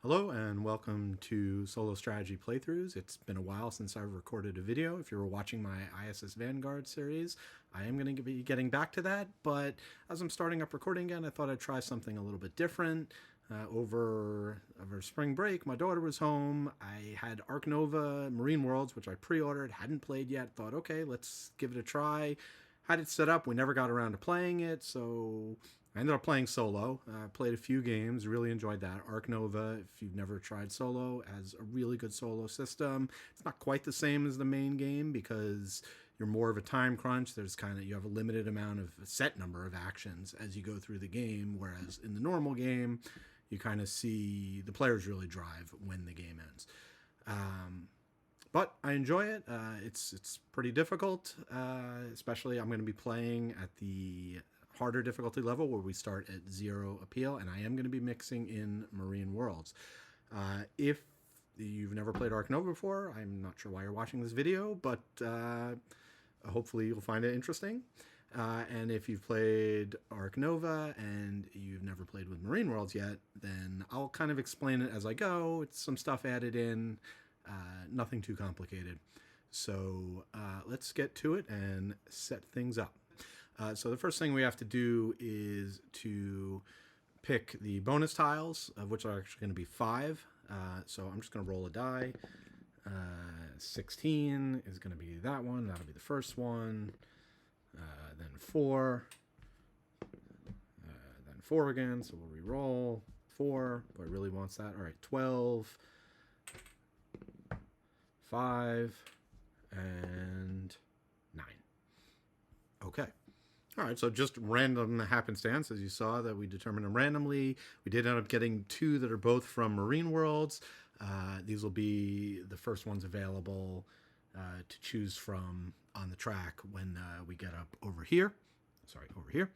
Hello and welcome to Solo Strategy Playthroughs. It's been a while since I've recorded a video. If you were watching my ISS Vanguard series, I am going to be getting back to that, but as I'm starting up recording again, I thought I'd try something a little bit different. Over spring break, my daughter was home. I had Ark Nova Marine Worlds, which I pre-ordered, hadn't played yet. Thought, okay, let's give it a try. Had it set up. We never got around to playing it, so I ended up playing solo. Played a few games, really enjoyed that. Ark Nova, if you've never tried solo, has a really good solo system. It's not quite the same as the main game because you're more of a time crunch. You have a limited amount of a set number of actions as you go through the game, whereas in the normal game, you kind of see the players really drive when the game ends. But I enjoy it. It's pretty difficult, especially I'm going to be playing at the harder difficulty level where we start at 0 appeal, and I am going to be mixing in Marine Worlds. If you've never played Ark Nova before, I'm not sure why you're watching this video, but hopefully you'll find it interesting. And if you've played Ark Nova and you've never played with Marine Worlds yet, then I'll kind of explain it as I go. It's some stuff added in, nothing too complicated. So let's get to it and set things up. So the first thing we have to do is to pick the bonus tiles, of which are actually going to be 5. So I'm just going to roll a die. 16 is going to be that one. That'll be the first one. Then 4. Then 4 again. So we'll re-roll 4. But it really wants that. All right, 12, 5, and 9. Okay. All right, so just random happenstance, as you saw, that we determined them randomly. We did end up getting 2 that are both from Marine Worlds. These will be the first ones available to choose from on the track when we get up over here. Sorry, over here.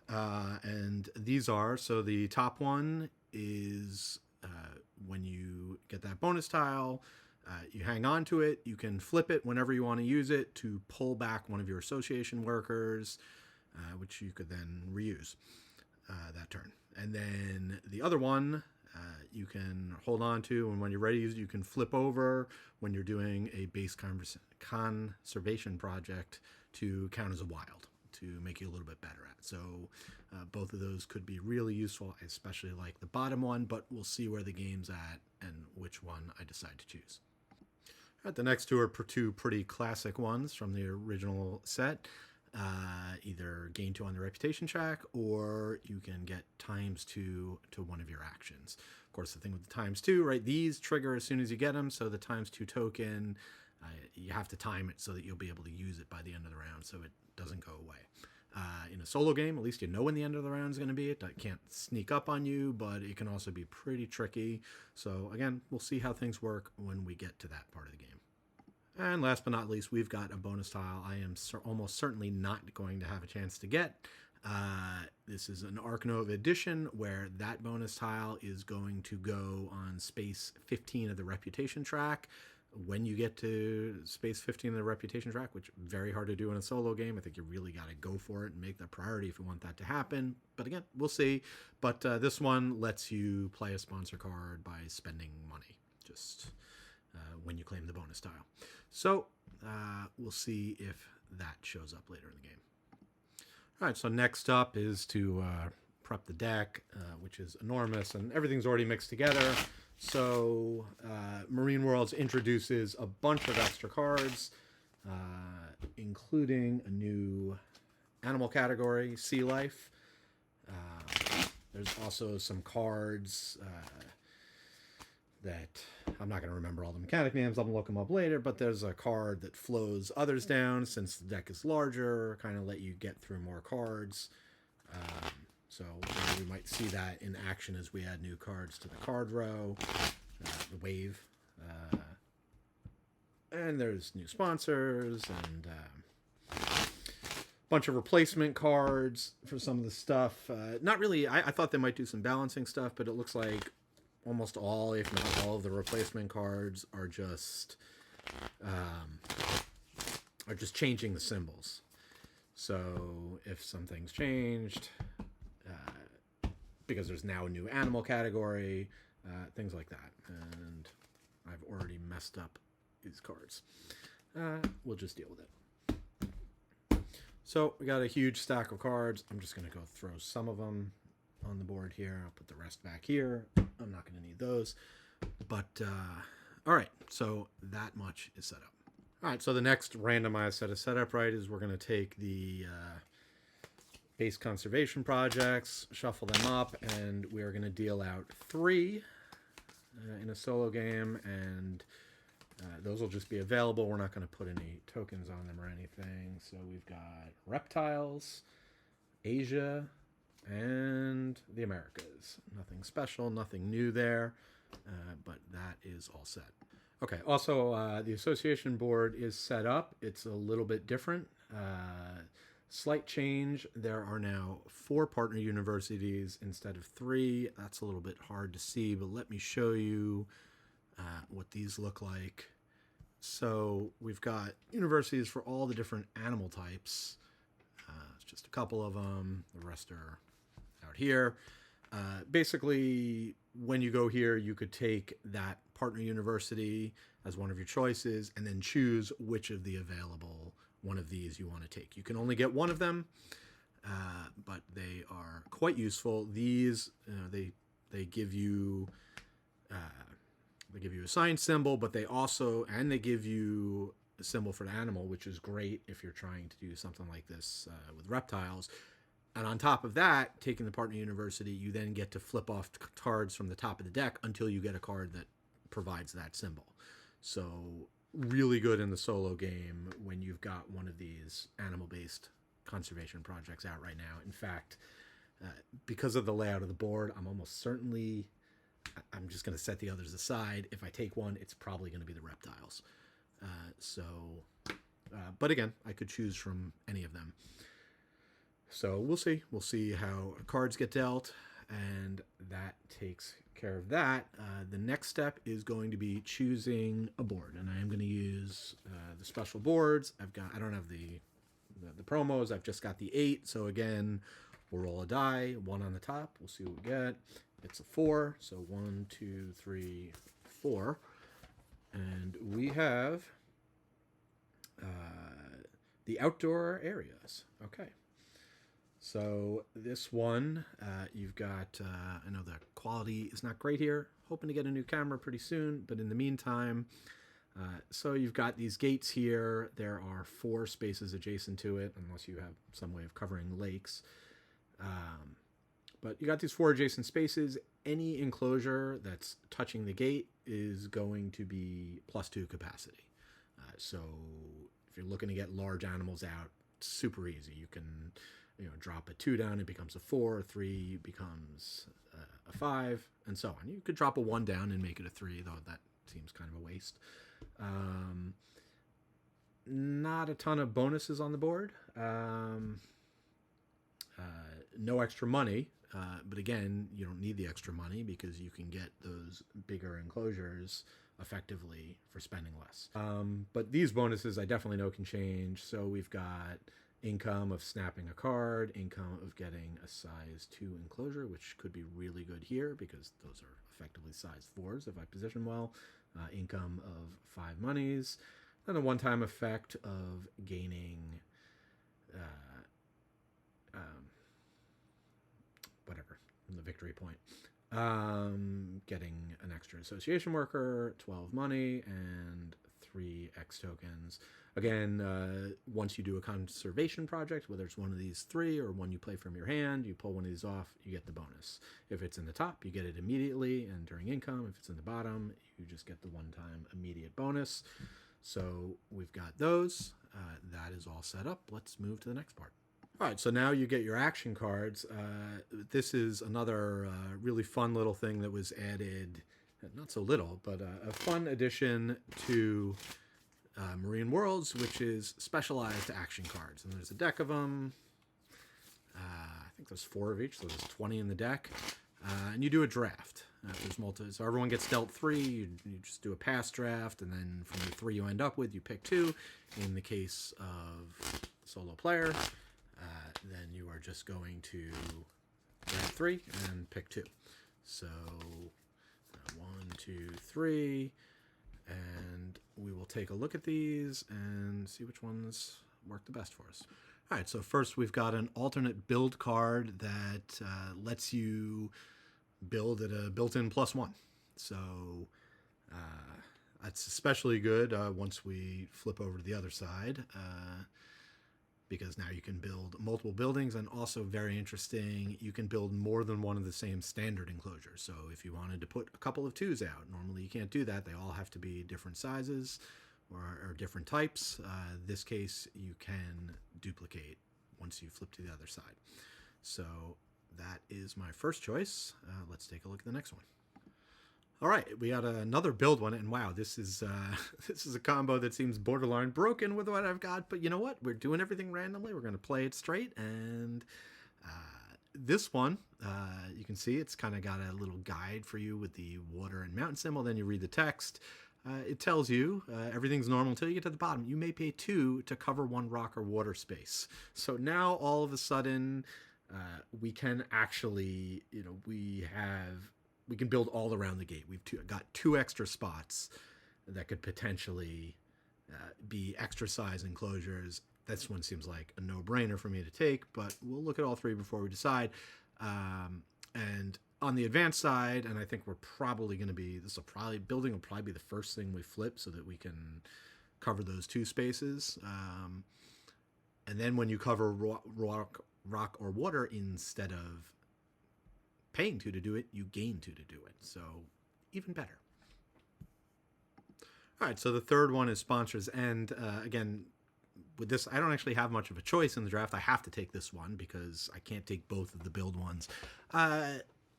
And these are, so the top one is when you get that bonus tile, you hang on to it. You can flip it whenever you want to use it to pull back one of your association workers, which you could then reuse that turn. And then the other one you can hold on to, and when you're ready to use it, you can flip over when you're doing a base conservation project to count as a wild to make you a little bit better at. So both of those could be really useful, especially like the bottom one, but we'll see where the game's at and which one I decide to choose. All right, the next 2 are 2 pretty classic ones from the original set. Either gain 2 on the reputation track, or you can get ×2 to one of your actions. Of course, the thing with the ×2, right, these trigger as soon as you get them, so the ×2 token, you have to time it so that you'll be able to use it by the end of the round so it doesn't go away. In a solo game, at least you know when the end of the round is going to be. It can't sneak up on you, but it can also be pretty tricky. So again, we'll see how things work when we get to that part of the game. And last but not least, we've got a bonus tile I am almost certainly not going to have a chance to get. This is an Ark Nova edition where that bonus tile is going to go on space 15 of the reputation track. When you get to space 15 of the reputation track, which is very hard to do in a solo game, I think you really got to go for it and make that priority if you want that to happen. But again, we'll see. But this one lets you play a sponsor card by spending money, just when you claim the bonus tile. So we'll see if that shows up later in the game. All right, so next up is to prep the deck, which is enormous, and everything's already mixed together. So Marine Worlds introduces a bunch of extra cards, including a new animal category, sea life. There's also some cards that I'm not going to remember all the mechanic names. I'll look them up later, but there's a card that flows others down since the deck is larger, kind of let you get through more cards. So we might see that in action as we add new cards to the card row, the wave. And there's new sponsors and a bunch of replacement cards for some of the stuff. Not really, I thought they might do some balancing stuff, but it looks like almost all, if not all, of the replacement cards are just changing the symbols. So if something's changed, because there's now a new animal category, things like that. And I've already messed up these cards. We'll just deal with it. So we got a huge stack of cards. I'm just going to go throw some of them on the board here. I'll put the rest back here. I'm not going to need those. But, all right, so that much is set up. All right, so the next randomized set of setup, right, is we're going to take the base conservation projects, shuffle them up, and we are going to deal out 3 in a solo game, and those will just be available. We're not going to put any tokens on them or anything. So we've got reptiles, Asia, and the Americas. Nothing special, nothing new there, but that is all set. Okay, also the association board is set up. It's a little bit different. Slight change. There are now 4 partner universities instead of 3. That's a little bit hard to see, but let me show you what these look like. So we've got universities for all the different animal types. It's just a couple of them. The rest are out here. Basically, when you go here, you could take that partner university as one of your choices and then choose which of the available one of these you want to take. You can only get one of them, but they are quite useful. These, they give you a sign symbol, but they also, and they give you a symbol for the animal, which is great if you're trying to do something like this with reptiles. And on top of that, taking the partner university, you then get to flip off cards from the top of the deck until you get a card that provides that symbol. So really good in the solo game when you've got one of these animal-based conservation projects out right now. In fact, because of the layout of the board, I'm almost certainly, I'm just going to set the others aside. If I take one, it's probably going to be the reptiles. But again, I could choose from any of them. So we'll see. We'll see how cards get dealt, and that takes care of that. The next step is going to be choosing a board, and I am going to use the special boards. I don't have the promos. I've just got the 8. So again, we'll roll a die, 1 on the top. We'll see what we get. It's a 4. So 1, 2, 3, 4, and we have the outdoor areas. Okay. So this one, you've got, I know the quality is not great here. Hoping to get a new camera pretty soon, but in the meantime, so you've got these gates here. There are 4 spaces adjacent to it, unless you have some way of covering lakes. But you got these 4 adjacent spaces. Any enclosure that's touching the gate is going to be +2 capacity. So if you're looking to get large animals out, it's super easy. You can, drop a 2 down, it becomes a 4, a 3 becomes a 5, and so on. You could drop a 1 down and make it a 3, though that seems kind of a waste. Not a ton of bonuses on the board. No extra money, but again, you don't need the extra money because you can get those bigger enclosures effectively for spending less. But these bonuses I definitely know can change. So we've got income of snapping a card, income of getting a size 2 enclosure, which could be really good here because those are effectively size 4s if I position well. Income of 5 monies, and a one-time effect of gaining the victory point. Getting an extra association worker, 12 money, and 3 X tokens. Again, once you do a conservation project, whether it's one of these 3 or one you play from your hand, you pull one of these off, you get the bonus. If it's in the top, you get it immediately and during income. If it's in the bottom, you just get the one-time immediate bonus. So we've got those. That is all set up. Let's move to the next part. All right, so now you get your action cards. This is another really fun little thing that was added, not so little, but a fun addition to Marine Worlds, which is specialized action cards. And there's a deck of them. I think there's 4 of each, so there's 20 in the deck. And you do a draft. So everyone gets dealt 3. You just do a pass draft, and then from the 3 you end up with, you pick 2. In the case of the solo player, then you are just going to grab 3 and pick 2. So 1, 2, 3. And we will take a look at these and see which ones work the best for us. All right, so first we've got an alternate build card that lets you build at a built-in +1. So that's especially good once we flip over to the other side, because now you can build multiple buildings, and also very interesting, you can build more than one of the same standard enclosures. So if you wanted to put a couple of 2s out, normally you can't do that. They all have to be different sizes or different types. This case, you can duplicate once you flip to the other side. So that is my first choice. Let's take a look at the next one. All right, we got another build one, and wow, this is this is a combo that seems borderline broken with what I've got, but you know what? We're doing everything randomly. We're going to play it straight, and this one, you can see it's kind of got a little guide for you with the water and mountain symbol. Then you read the text. It tells you everything's normal until you get to the bottom. You may pay 2 to cover 1 rock or water space. So now all of a sudden, we can actually, we can build all around the gate. We've got 2 extra spots that could potentially be extra size enclosures. This one seems like a no-brainer for me to take, but we'll look at all 3 before we decide. And on the advanced side, and I think we're probably going to be, building will probably be the first thing we flip so that we can cover those 2 spaces. And then when you cover rock or water, instead of paying 2 to do it, you gain 2 to do it. So even better. All right, so the third one is sponsors. And again, with this, I don't actually have much of a choice in the draft. I have to take this one because I can't take both of the build ones.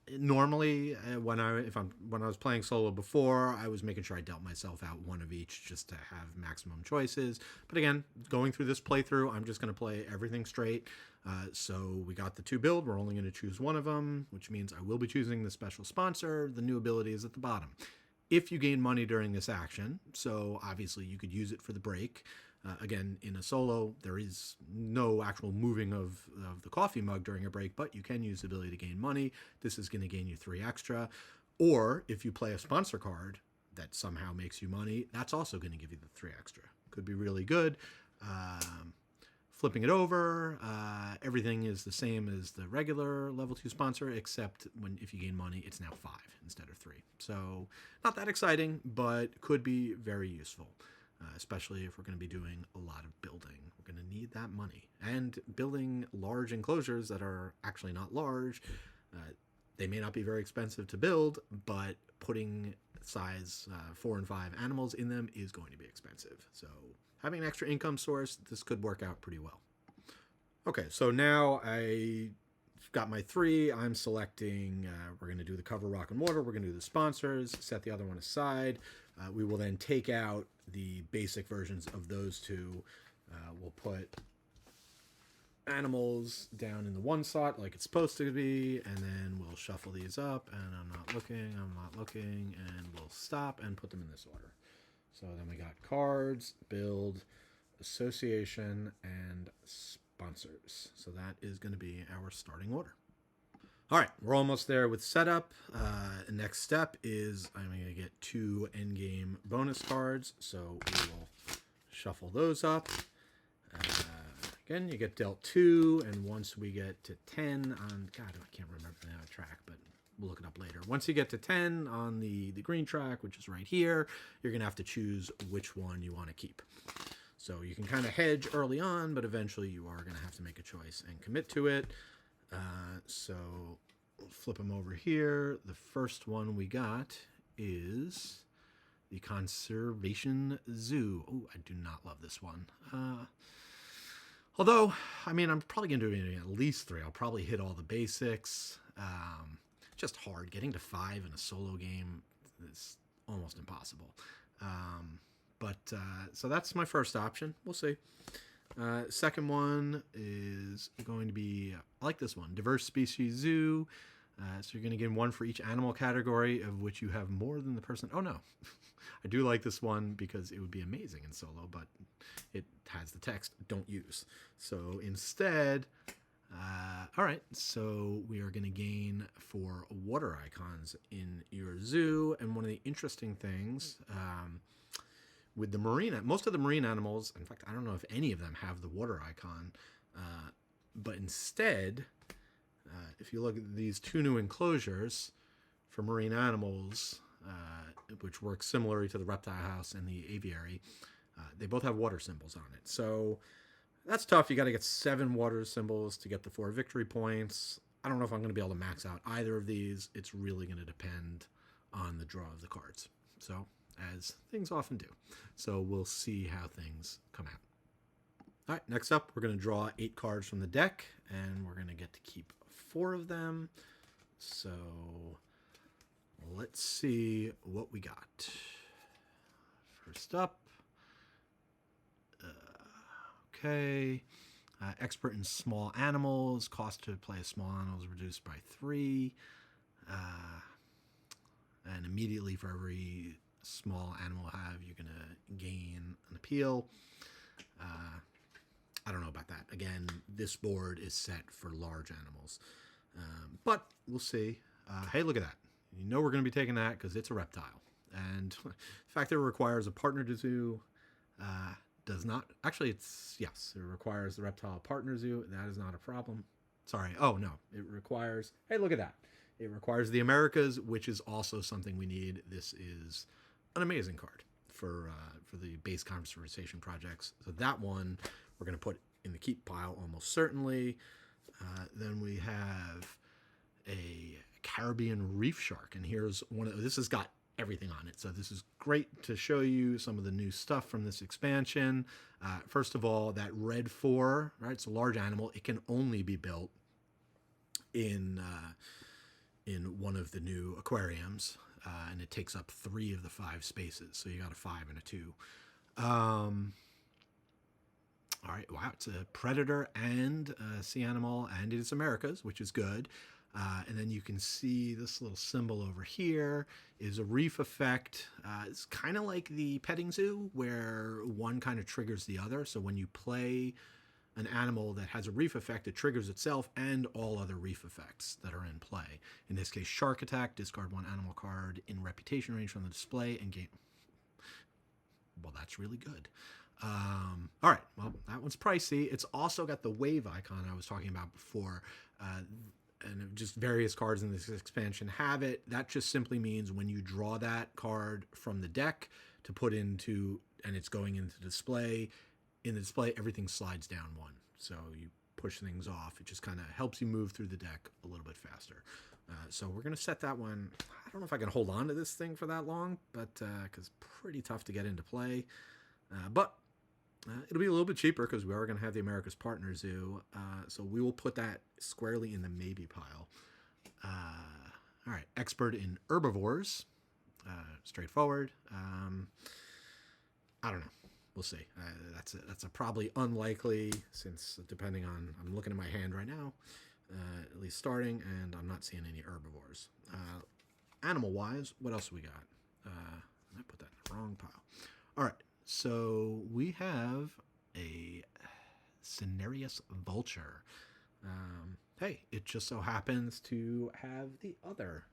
Normally, when I was playing solo before, I was making sure I dealt myself out 1 of each just to have maximum choices. But again, going through this playthrough, I'm just going to play everything straight. So we got the 2 build. We're only going to choose 1 of them, which means I will be choosing the special sponsor. The new ability is at the bottom. If you gain money during this action, so obviously you could use it for the break. Again, in a solo, there is no actual moving of the coffee mug during a break, but you can use the ability to gain money. This is going to gain you 3 extra. Or if you play a sponsor card that somehow makes you money, that's also going to give you the 3 extra. Could be really good. Flipping it over, everything is the same as the regular level 2 sponsor, except if you gain money, it's now 5 instead of 3. So not that exciting, but could be very useful. Especially if we're going to be doing a lot of building. We're going to need that money. And building large enclosures that are actually not large, they may not be very expensive to build, but putting size 4 and 5 animals in them is going to be expensive. So having an extra income source, this could work out pretty well. Okay, so now I've got my 3. I'm selecting, we're going to do the cover rock and water. We're going to do the sponsors, set the other one aside. We will then take out the basic versions of those 2. We'll put animals down in the 1 slot like it's supposed to be, and then we'll shuffle these up, and I'm not looking, and we'll stop and put them in this order. So then we got cards, build, association, and sponsors. So that is going to be our starting order. All right, we're almost there with setup. Next step is I'm going to get 2 endgame bonus cards, so we will shuffle those up. Again, you get dealt 2, and once we get to 10 on, God, I can't remember the name of the track, but we'll look it up later. Once you get to 10 on the green track, which is right here, you're going to have to choose which one you want to keep. So you can kind of hedge early on, but eventually you are going to have to make a choice and commit to it. So we'll flip them over here. The first one we got is the Conservation Zoo. Oh, I do not love this one. Although, I mean, I'm probably going to do at least 3. I'll probably hit all the basics. Just hard. Getting to 5 in a solo game is almost impossible. So that's my first option. We'll see. Second one is going to be, I like this one, Diverse Species Zoo. So you're going to get 1 for each animal category of which you have more than the person. Oh, no. I do like this one because it would be amazing in solo, but it has the text, don't use. So instead, All right, so we are going to gain 4 water icons in your zoo, and one of the interesting things with the marine, most of the marine animals, in fact, I don't know if any of them have the water icon, but instead, if you look at these 2 new enclosures for marine animals, which work similarly to the reptile house and the aviary, they both have water symbols on it. So that's tough. You got to get 7 water symbols to get the 4 victory points. I don't know if I'm going to be able to max out either of these. It's really going to depend on the draw of the cards. So, as things often do. So we'll see how things come out. All right, next up, we're going to draw 8 cards from the deck, and we're going to get to keep 4 of them. So let's see what we got. First up, okay. Expert in small animals. Cost to play a small animal is reduced by 3. And immediately for every small animal you have, you're going to gain an appeal. I don't know about that. Again, this board is set for large animals. But we'll see. Hey, look at that. You know we're going to be taking that because it's a reptile. And the fact that it requires a partner to zoo does not... Actually, yes, it requires the reptile partner zoo. That is not a problem. Sorry. Oh, no. It requires... Hey, look at that. It requires the Americas, which is also something we need. This is an amazing card for the base conversation projects. So that one we're going to put in the keep pile almost certainly. Then we have a Caribbean reef shark, and here's one of... This has got everything on it, so this is great to show you some of the new stuff from this expansion. First of all, that red 4, right? It's a large animal. It can only be built in one of the new aquariums, and it takes up 3 of the 5 spaces. So you got a 5 and a 2. All right, wow, it's a predator and a sea animal, and it's Americas, which is good. And then you can see this little symbol over here is a reef effect. It's kind of like the petting zoo, where one kind of triggers the other. So when you play an animal that has a reef effect, it triggers itself and all other reef effects that are in play. In this case, shark attack, discard 1 animal card in reputation range from the display and gain... Well, that's really good. All right, well, that one's pricey. It's also got the wave icon I was talking about before, and just various cards in this expansion have it. That just simply means when you draw that card from the deck to put into, and it's going into display, in the display, everything slides down 1. So you push things off. It just kind of helps you move through the deck a little bit faster. So we're going to set that one. I don't know if I can hold on to this thing for that long, but because pretty tough to get into play. But it'll be a little bit cheaper because we are going to have the America's Partner Zoo. So we will put that squarely in the maybe pile. All right, expert in herbivores. Straightforward. I don't know. We'll see. That's a probably unlikely, since depending on... I'm looking at my hand right now, at least starting, and I'm not seeing any herbivores. Animal-wise, what else we got? I put that in the wrong pile. All right. So we have a Cinereus vulture. Hey, it just so happens to have the other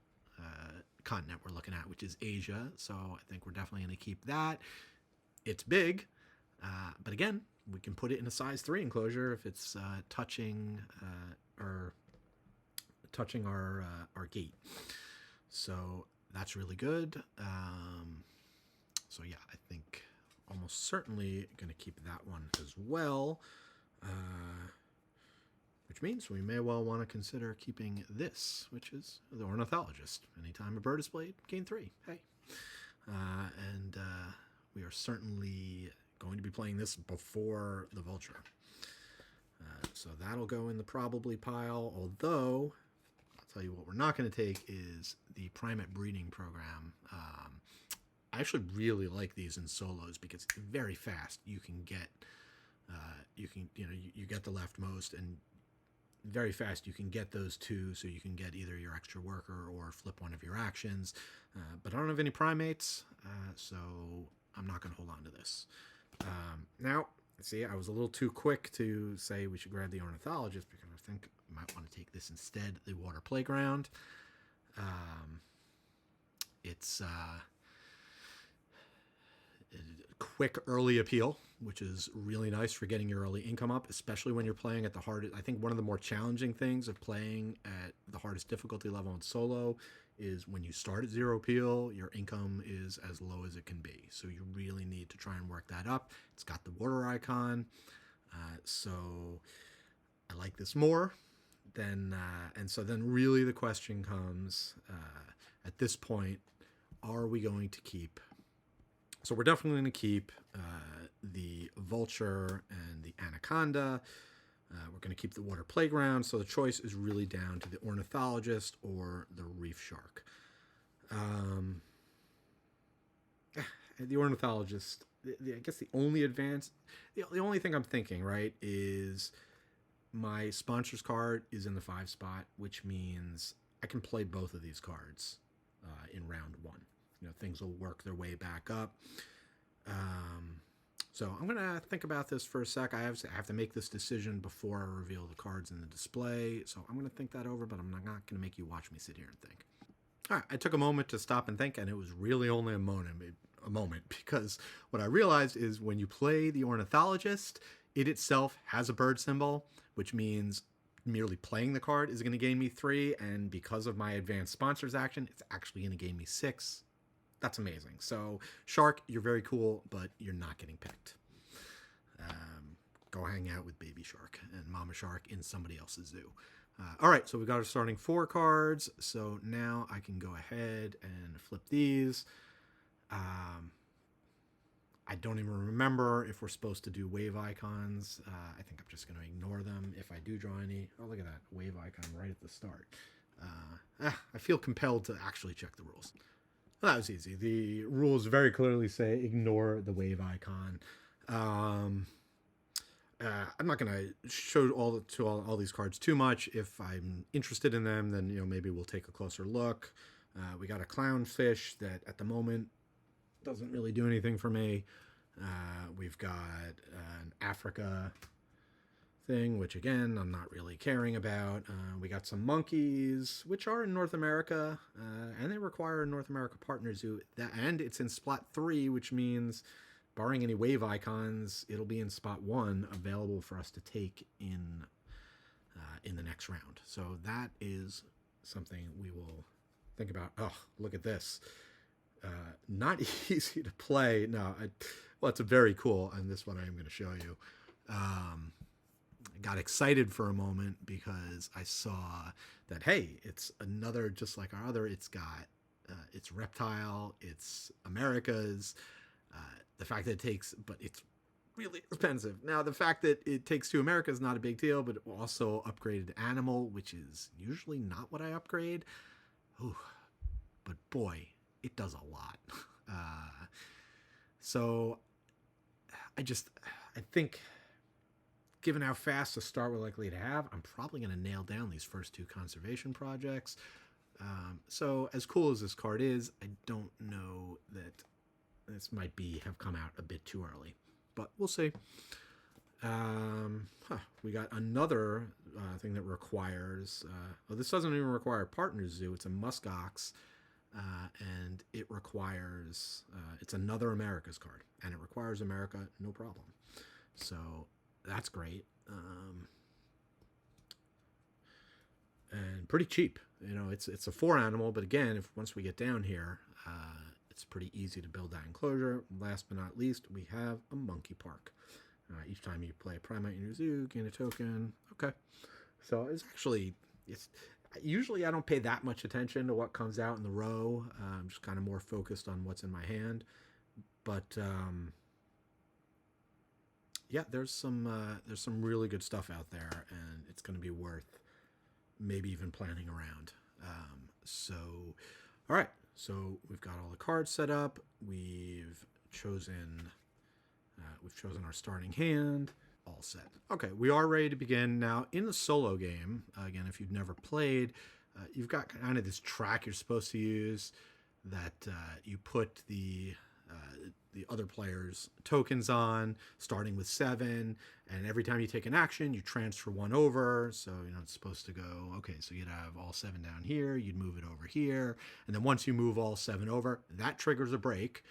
continent we're looking at, which is Asia. So I think we're definitely going to keep that. It's big, but again, we can put it in a size 3 enclosure if it's touching our gate. So that's really good. So yeah, I think almost certainly going to keep that one as well, which means we may well want to consider keeping this, which is the ornithologist. Anytime a bird is played, gain 3. Hey. And we are certainly going to be playing this before the vulture. So that'll go in the probably pile, although I'll tell you what we're not going to take is the primate breeding program. I actually really like these in solos because very fast you can get you get the leftmost, and very fast you can get those 2, so you can get either your extra worker or flip one of your actions. But I don't have any primates, so I'm not going to hold on to this. Now, See, I was a little too quick to say we should grab the ornithologist because I think I might want to take this instead, the water playground. It's a quick early appeal, which is really nice for getting your early income up, especially when you're playing at the hardest. I think one of the more challenging things of playing at the hardest difficulty level in solo is when you start at 0 appeal, your income is as low as it can be. So you really need to try and work that up. It's got the water icon. So I like this more than, and so then really the question comes at this point, are we going to keep? So we're definitely going to keep the vulture and the anaconda. We're going to keep the water playground. So the choice is really down to the ornithologist or the reef shark. The ornithologist, I guess the only advance, the only thing I'm thinking, right, is my sponsors card is in the 5 spot, which means I can play both of these cards in round 1. You know, things will work their way back up. So I'm going to think about this for a sec. I have to make this decision before I reveal the cards in the display. So I'm going to think that over, but I'm not going to make you watch me sit here and think. All right, I took a moment to stop and think, and it was really only a moment because what I realized is when you play the ornithologist, it itself has a bird symbol, which means merely playing the card is going to gain me 3, and because of my advanced sponsors action, it's actually going to gain me 6. That's amazing. So, Shark, you're very cool, but you're not getting picked. Go hang out with Baby Shark and Mama Shark in somebody else's zoo. All right, so we've got our starting 4 cards. So now I can go ahead and flip these. I don't even remember if we're supposed to do wave icons. I think I'm just going to ignore them if I do draw any. Oh, look at that wave icon right at the start. I feel compelled to actually check the rules. Well, that was easy. The rules very clearly say ignore the wave icon. I'm not going to show all these cards too much. If I'm interested in them, then maybe we'll take a closer look. We got a clownfish that at the moment doesn't really do anything for me. We've got an Africa thing, which again I'm not really caring about. We got some monkeys, which are in North America, and they require a North America partner zoo. And it's in spot 3, which means, barring any wave icons, it'll be in spot 1, available for us to take in the next round. So that is something we will think about. Oh, look at this. Not easy to play. No, well, it's very cool, and this one I am going to show you. I got excited for a moment because I saw that, hey, it's another, just like our other, it's got, it's reptile, it's America's, the fact that it takes, but it's really expensive. Now, the fact that it takes 2 Americas is not a big deal, but also upgraded animal, which is usually not what I upgrade. Ooh, but boy, it does a lot. So I think given how fast a start we're likely to have, I'm probably going to nail down these first 2 conservation projects. So as cool as this card is, I don't know that this might have come out a bit too early, but we'll see. We got another thing that requires, well, this doesn't even require a partner zoo. It's a muskox. And it requires, it's another America's card, and it requires America, no problem. So that's great. And pretty cheap. It's a 4 animal, but again, once we get down here, it's pretty easy to build that enclosure. Last but not least, we have a monkey park. Each time you play a primate in your zoo, gain a token. Okay. So usually I don't pay that much attention to what comes out in the row. I'm just kind of more focused on what's in my hand. But yeah, there's some really good stuff out there, and it's going to be worth maybe even planning around. So, all right. So we've got all the cards set up. We've chosen our starting hand. All set. Okay, we are ready to begin. Now, in the solo game, again, if you've never played, you've got kind of this track you're supposed to use that you put the the other player's tokens on, starting with 7. And every time you take an action, you transfer 1 over. So, it's supposed to go, okay, so you'd have all 7 down here, you'd move it over here. And then once you move all 7 over, that triggers a break.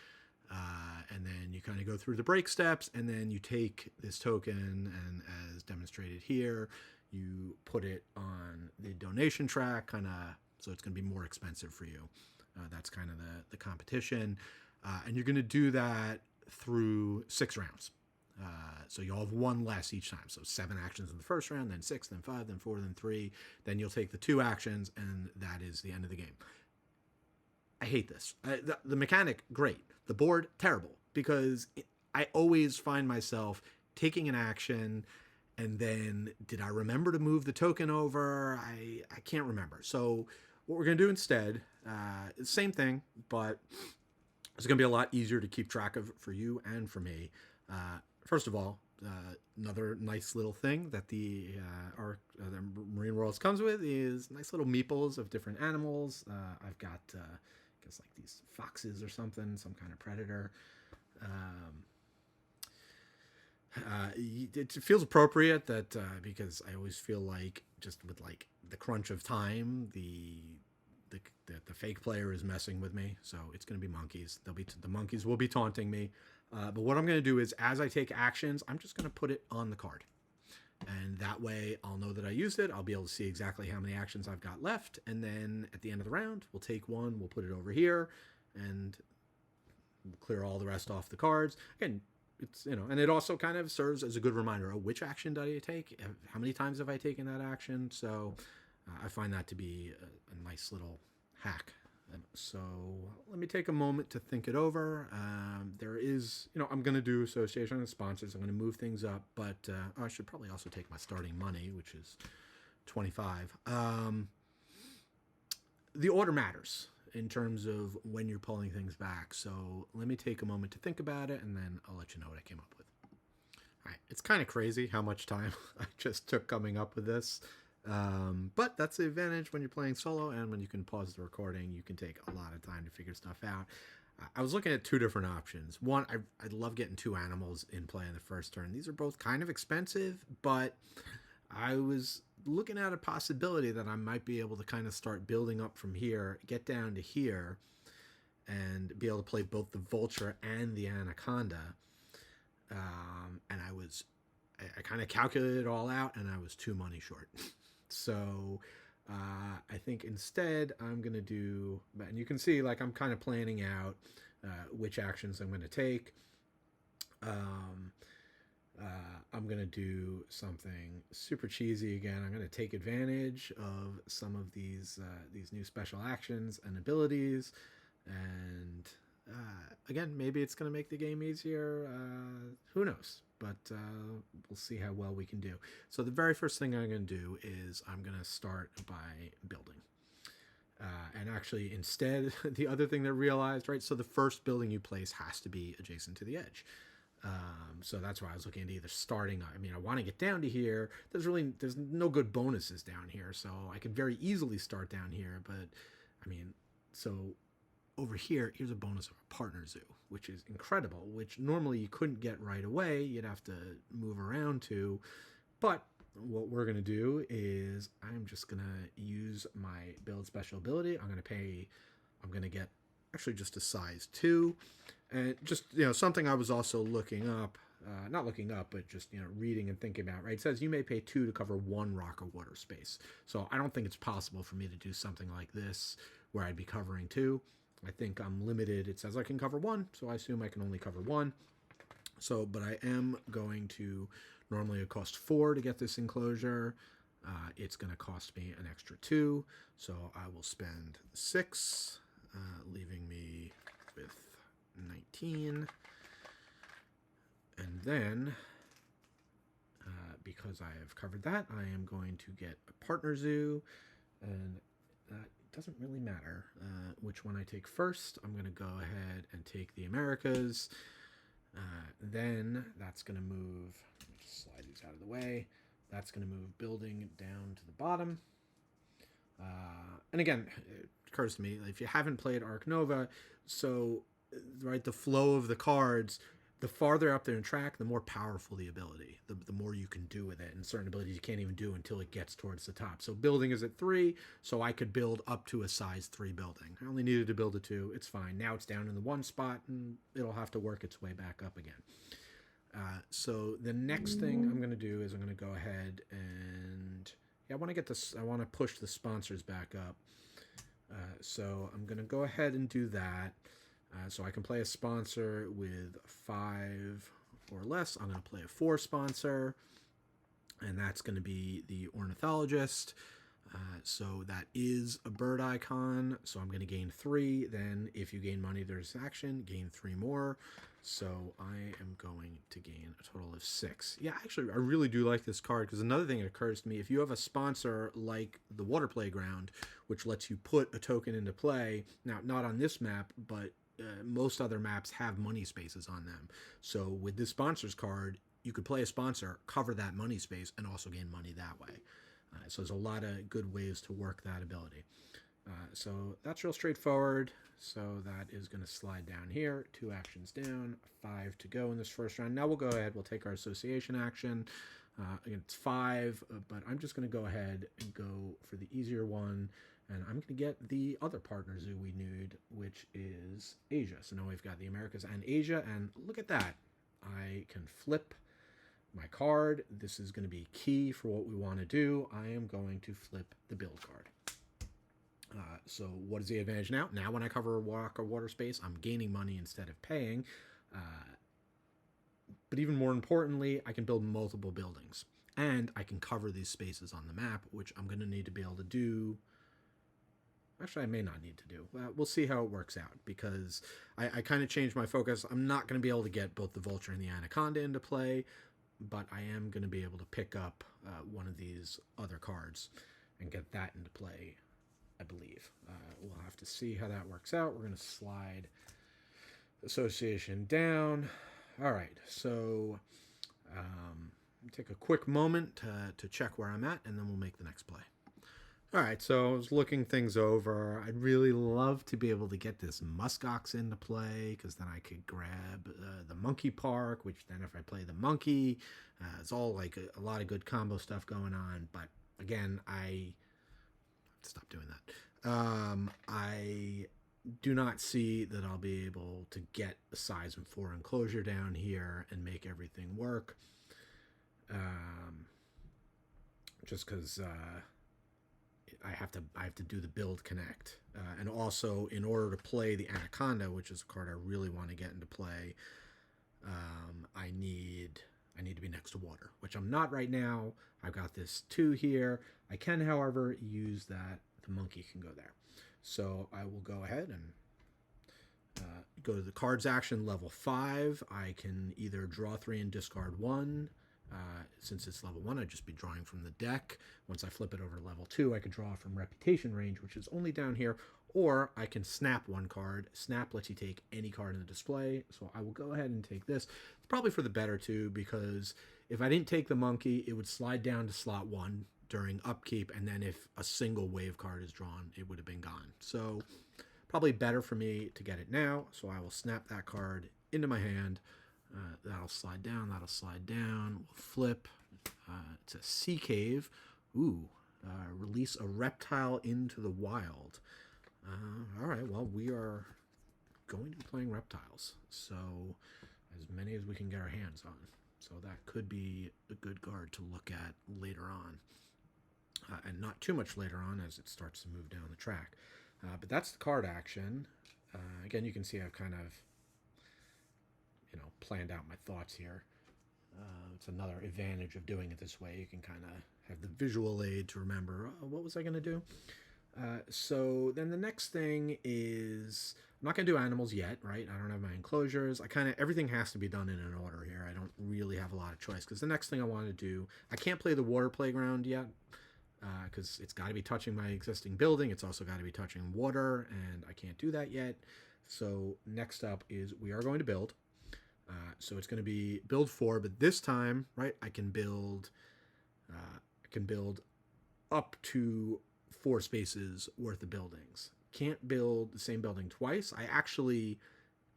And then you kind of go through the break steps, and then you take this token, and as demonstrated here, you put it on the donation track, so it's going to be more expensive for you. That's kind of the competition. And you're going to do that through 6 rounds. So you'll have 1 less each time. So 7 actions in the first round, then 6, then 5, then 4, then 3. Then you'll take the 2 actions, and that is the end of the game. I hate this. The mechanic, great. The board, terrible. Because I always find myself taking an action, and then did I remember to move the token over? I can't remember. So what we're going to do instead, same thing, but it's going to be a lot easier to keep track of for you and for me. First of all, another nice little thing that the Marine Worlds comes with is nice little meeples of different animals. I've got, I guess, like these foxes or something, some kind of predator. It feels appropriate that because I always feel like just with like the crunch of time, the fake player is messing with me. So it's going to be monkeys. The monkeys will be taunting me. But what I'm going to do is, as I take actions, I'm just going to put it on the card. And that way I'll know that I used it. I'll be able to see exactly how many actions I've got left. And then at the end of the round, we'll take 1, we'll put it over here, and we'll clear all the rest off the cards. Again, it's, and it also kind of serves as a good reminder of which action did I take? How many times have I taken that action? So I find that to be a nice little hack. So let me take a moment to think it over. There is, I'm going to do association and sponsors. I'm going to move things up, but I should probably also take my starting money, which is 25. The order matters in terms of when you're pulling things back. So let me take a moment to think about it, and then I'll let you know what I came up with. All right. It's kind of crazy how much time I just took coming up with this. But that's the advantage when you're playing solo, and when you can pause the recording, you can take a lot of time to figure stuff out. I was looking at 2 different options. One, I love getting 2 animals in play in the first turn. These are both kind of expensive, but I was looking at a possibility that I might be able to kind of start building up from here, get down to here, and be able to play both the vulture and the anaconda. And I kind of calculated it all out, and I was 2 money short. So I think instead I'm going to do, and you can see like I'm kind of planning out which actions I'm going to take. I'm going to do something super cheesy again. I'm going to take advantage of some of these new special actions and abilities. And again, maybe it's going to make the game easier. Who knows? But we'll see how well we can do. So the very first thing I'm going to do is I'm going to start by building. And actually, instead, the other thing that I realized, right, so the first building you place has to be adjacent to the edge. So that's why I was looking at either starting, I want to get down to here. There's no good bonuses down here, so I could very easily start down here. But, so over here, here's a bonus of a partner zoo, which is incredible, which normally you couldn't get right away. You'd have to move around to. But what we're going to do is I'm just going to use my build special ability. I'm going to get actually just a size 2. And just, something I was also looking up, not looking up, but just, reading and thinking about, right? It says you may pay 2 to cover 1 rock or water space. So I don't think it's possible for me to do something like this where I'd be covering 2. I think I'm limited. It says I can cover 1, so I assume I can only cover 1. So, but I am going to, normally it costs 4 to get this enclosure. It's going to cost me an extra 2. So I will spend 6, leaving me with 19. And then, because I have covered that, I am going to get a partner zoo. And it doesn't really matter which one I take first. I'm going to go ahead and take the Americas. Then that's going to move, let me just slide these out of the way. That's going to move building down to the bottom. And again, it occurs to me, if you haven't played Ark Nova, so right, the flow of the cards, the farther up there in track, the more powerful the ability, the more you can do with it. And certain abilities you can't even do until it gets towards the top. So building is at 3, so I could build up to a size 3 building. I only needed to build a 2. It's fine. Now it's down in the 1 spot, and it'll have to work its way back up again. So the next thing I'm going to do is I'm going to go ahead and I want to get this. I want to push the sponsors back up. So I'm going to go ahead and do that. So I can play a sponsor with 5 or less. I'm going to play a 4 sponsor, and that's going to be the ornithologist. So that is a bird icon. So I'm going to gain 3. Then if you gain money, there's action. Gain 3 more. So I am going to gain a total of 6. Yeah, actually, I really do like this card because another thing that occurs to me, if you have a sponsor like the Water Playground, which lets you put a token into play, now not on this map, but most other maps have money spaces on them. So with this sponsors card, you could play a sponsor, cover that money space, and also gain money that way. So there's a lot of good ways to work that ability. So that's real straightforward. So that is going to slide down here. 2 actions down, 5 to go in this first round. Now we'll go ahead. We'll take our association action. Again, it's 5, but I'm just going to go ahead and go for the easier one. And I'm going to get the other partner zoo we need, which is Asia. So now we've got the Americas and Asia. And look at that. I can flip my card. This is going to be key for what we want to do. I am going to flip the build card. So what is the advantage now? Now when I cover a water space, I'm gaining money instead of paying. But even more importantly, I can build multiple buildings. And I can cover these spaces on the map, which I'm going to need to be able to do. Actually, I may not need to do. We'll see how it works out, because I kind of changed my focus. I'm not going to be able to get both the Vulture and the Anaconda into play, but I am going to be able to pick up one of these other cards and get that into play, I believe. We'll have to see how that works out. We're going to slide association down. All right, so take a quick moment to check where I'm at, and then we'll make the next play. All right, so I was looking things over. I'd really love to be able to get this muskox into play, because then I could grab the monkey park, which then if I play the monkey, it's all like a lot of good combo stuff going on. But again, I stop doing that. I do not see that I'll be able to get a size 4 enclosure down here and make everything work. Just because I have to do the build connect, and also in order to play the Anaconda, which is a card I really want to get into play, I need to be next to water, which I'm not right now. I've got this 2 here. I can, however, use that the monkey can go there. So I will go ahead and go to the cards action level 5. I can either draw 3 and discard 1. Since it's level 1, I'd just be drawing from the deck. Once I flip it over to level 2, I could draw from reputation range, which is only down here, or I can snap 1 card. Snap lets you take any card in the display, so I will go ahead and take this. It's probably for the better too, because if I didn't take the monkey, it would slide down to slot 1 during upkeep, and then if a single wave card is drawn, it would have been gone. So probably better for me to get it now, so I will snap that card into my hand. That'll slide down, that'll slide down. We'll flip. It's a sea cave. Ooh, release a reptile into the wild. All right, well, we are going to be playing reptiles. So as many as we can get our hands on. So that could be a good card to look at later on. And not too much later on as it starts to move down the track. But that's the card action. Again, you can see I've kind of planned out my thoughts here. It's another advantage of doing it this way. You can kind of have the visual aid to remember, what was I going to do? So then the next thing is, I'm not going to do animals yet, right? I don't have my enclosures. Everything has to be done in an order here. I don't really have a lot of choice, because the next thing I want to do, I can't play the water playground yet, because it's got to be touching my existing building. It's also got to be touching water, and I can't do that yet. So next up is we are going to build. So it's going to be build 4, but this time, right, I can build up to 4 spaces worth of buildings. Can't build the same building twice. I actually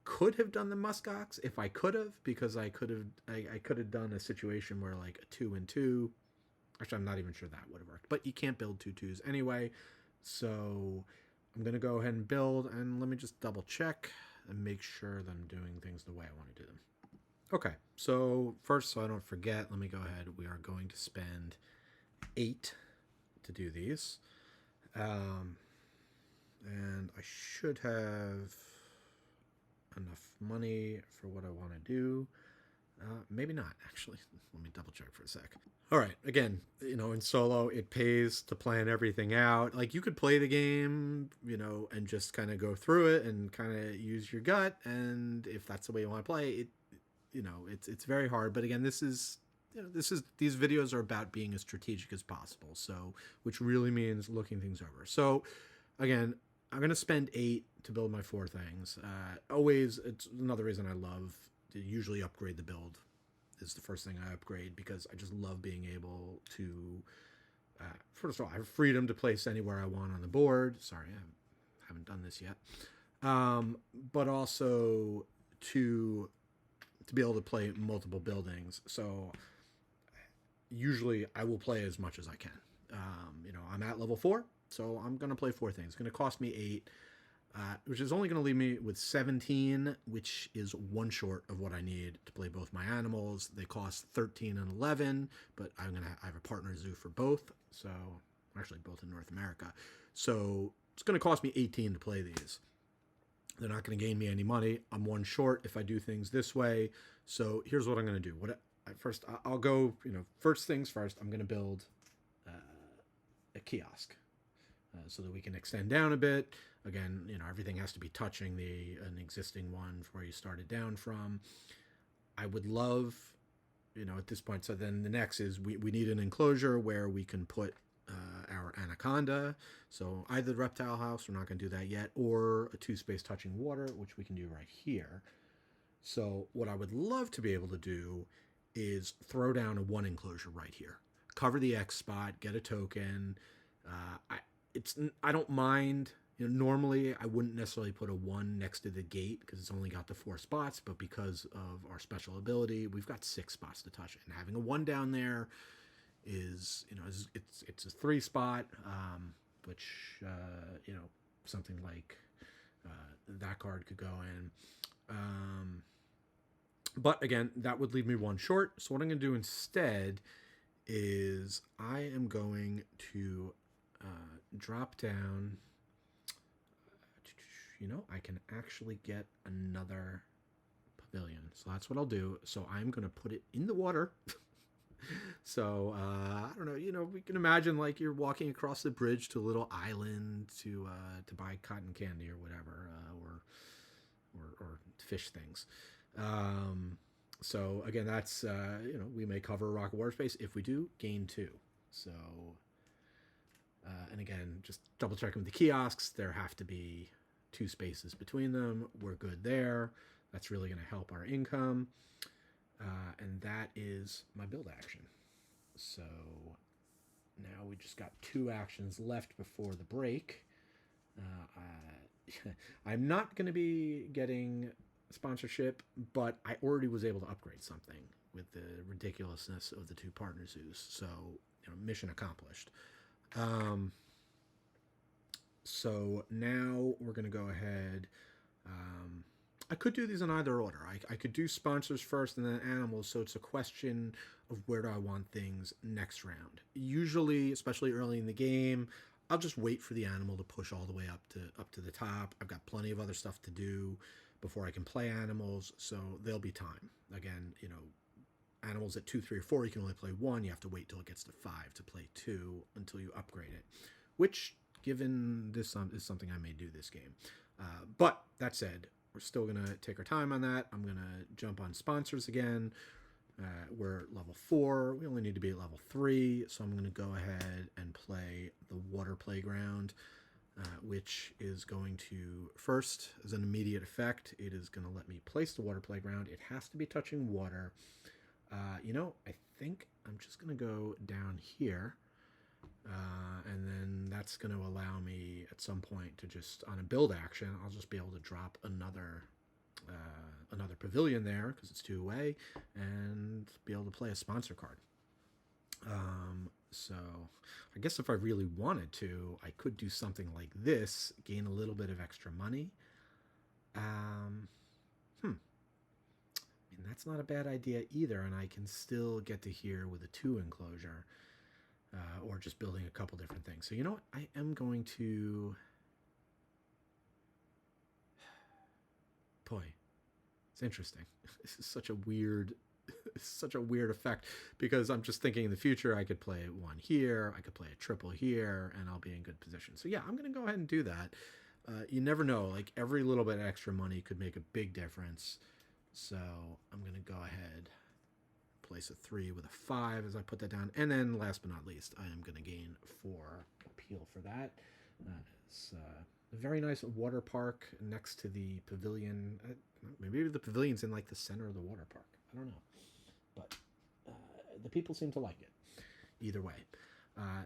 could have done the muskox if I could have, because I could have done a situation where like a 2 and 2. Actually, I'm not even sure that would have worked, but you can't build 2/2s anyway. So I'm going to go ahead and build, and let me just double check and make sure that I'm doing things the way I want to do them. Okay, so first, so I don't forget, let me go ahead. We are going to spend 8 to do these. And I should have enough money for what I want to do. Maybe not, actually. Let me double check for a sec. All right, again, in solo, it pays to plan everything out. Like, you could play the game, and just kind of go through it and kind of use your gut. And if that's the way you want to play it, it's very hard. But again, these videos are about being as strategic as possible. So, which really means looking things over. So, again, I'm going to spend 8 to build my 4 things. Always, it's another reason I love to usually upgrade the build. Is the first thing I upgrade, because I just love being able to, first of all, I have freedom to place anywhere I want on the board. Sorry, I haven't done this yet. But also to be able to play multiple buildings. So usually I will play as much as I can. I'm at level 4, so I'm going to play 4 things. It's going to cost me 8. Which is only going to leave me with 17, which is 1 short of what I need to play both my animals. They cost 13 and 11, but I have a partner zoo for both, so actually both in North America. So it's going to cost me 18 to play these. They're not going to gain me any money. I'm 1 short if I do things this way. So here's what I'm going to do. I'll go. First things first. I'm going to build a kiosk so that we can extend down a bit. Again, everything has to be touching an existing one before you start it down from. I would love, at this point, so then the next is we need an enclosure where we can put our anaconda. So either the reptile house, we're not going to do that yet, or a 2-space touching water, which we can do right here. So what I would love to be able to do is throw down a 1 enclosure right here. Cover the X spot, get a token. I don't mind. Normally I wouldn't necessarily put a 1 next to the gate because it's only got the 4 spots, but because of our special ability, we've got 6 spots to touch it. And having a 1 down there is, it's a 3 spot, which, something like that card could go in. But again, that would leave me 1 short. So what I'm going to do instead is I am going to drop down. I can actually get another pavilion. So that's what I'll do. So I'm going to put it in the water. So, I don't know, we can imagine like you're walking across the bridge to a little island to buy cotton candy or whatever, or fish things. So again, that's, we may cover a rock water space. If we do, gain 2. So, and again, just double checking with the kiosks. There have to be 2 spaces between them. We're good there. That's really going to help our income. And that is my build action. So now we just got 2 actions left before the break. I'm not going to be getting sponsorship, but I already was able to upgrade something with the ridiculousness of the 2 partner zoos. So, mission accomplished. So now we're going to go ahead. I could do these in either order. I could do sponsors first and then animals. So it's a question of where do I want things next round. Usually, especially early in the game, I'll just wait for the animal to push all the way up to the top. I've got plenty of other stuff to do before I can play animals. So there'll be time. Again, animals at 2, 3, or 4, you can only play 1. You have to wait till it gets to 5 to play 2 until you upgrade it, which, given this is something I may do this game. But that said, we're still going to take our time on that. I'm going to jump on sponsors again. We're level 4. We only need to be at level 3. So I'm going to go ahead and play the water playground, which is going to, first, as an immediate effect, it is going to let me place the water playground. It has to be touching water. I think I'm just going to go down here. And then that's going to allow me at some point to just, on a build action, I'll just be able to drop another another pavilion there because it's 2 away, and be able to play a sponsor card. So I guess if I really wanted to, I could do something like this, gain a little bit of extra money. I mean, that's not a bad idea either, and I can still get to here with a 2 enclosure, or just building a couple different things. So you know what? I am going to... Boy, it's interesting. This is such a weird effect, because I'm just thinking in the future I could play 1 here, I could play a triple here, and I'll be in good position. So yeah, I'm going to go ahead and do that. You never know, like every little bit of extra money could make a big difference. So I'm going to go ahead, place a 3 with a 5 as I put that down. And then last but not least, I am going to gain 4 appeal for that. It's a very nice water park next to the pavilion. Maybe the pavilion's in like the center of the water park. I don't know. But the people seem to like it. Either way.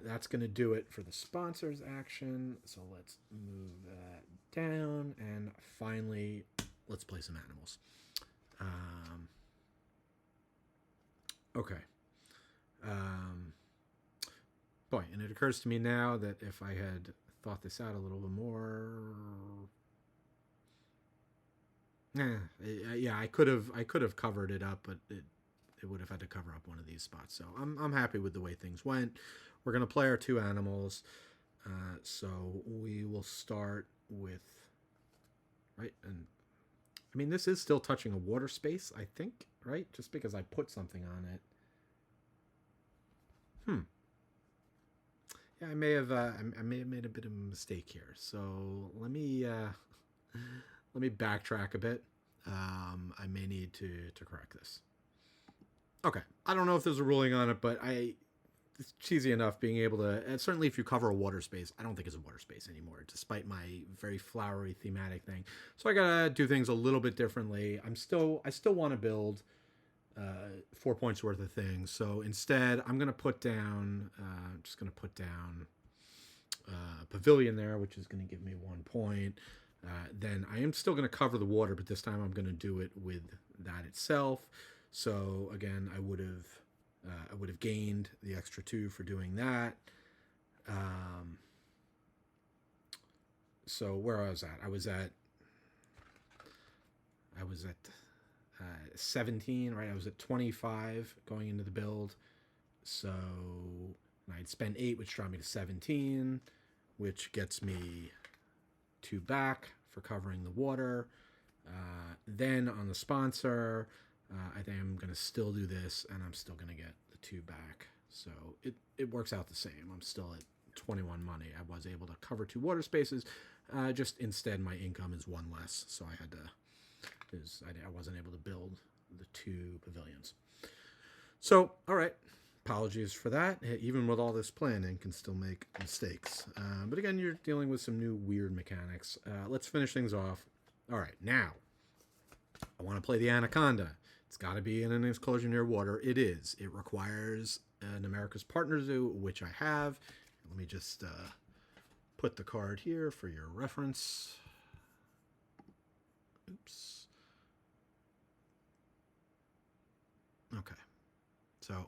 That's going to do it for the sponsors action. So let's move that down. And finally, let's play some animals. Okay. Boy, and it occurs to me now that if I had thought this out a little bit more... yeah, I could have covered it up, but it would have had to cover up one of these spots. So I'm happy with the way things went. We're going to play our 2 animals. So we will start with... Right, and... I mean, this is still touching a water space, I think, right? Just because I put something on it. Yeah, I may have made a bit of a mistake here. So let me backtrack a bit. I may need to correct this. Okay, I don't know if there's a ruling on it, but it's cheesy enough being able to, and certainly if you cover a water space, I don't think it's a water space anymore, despite my very flowery thematic thing. So I gotta do things a little bit differently. I still want to build 4 points worth of things. So instead, I'm gonna put down, a pavilion there, which is gonna give me 1 point. Then I am still gonna cover the water, but this time I'm gonna do it with that itself. So again, I would have gained the extra 2 for doing that. So where I was at, I was at 17, right? I was at 25 going into the build. So I'd spend 8, which brought me to 17, which gets me 2 back for covering the water. Then on the sponsor, I think I'm going to still do this, and I'm still going to get the 2 back. So it works out the same. I'm still at 21 money. I was able to cover 2 water spaces. Just instead, my income is 1 less. So I had to, I wasn't able to build the 2 pavilions. So, all right. Apologies for that. Even with all this planning, can still make mistakes. But again, you're dealing with some new weird mechanics. Let's finish things off. All right, now, I want to play the Anaconda. It's got to be in an enclosure near water. It is. It requires an America's Partner Zoo, which I have. Let me just put the card here for your reference. Oops. Okay. So,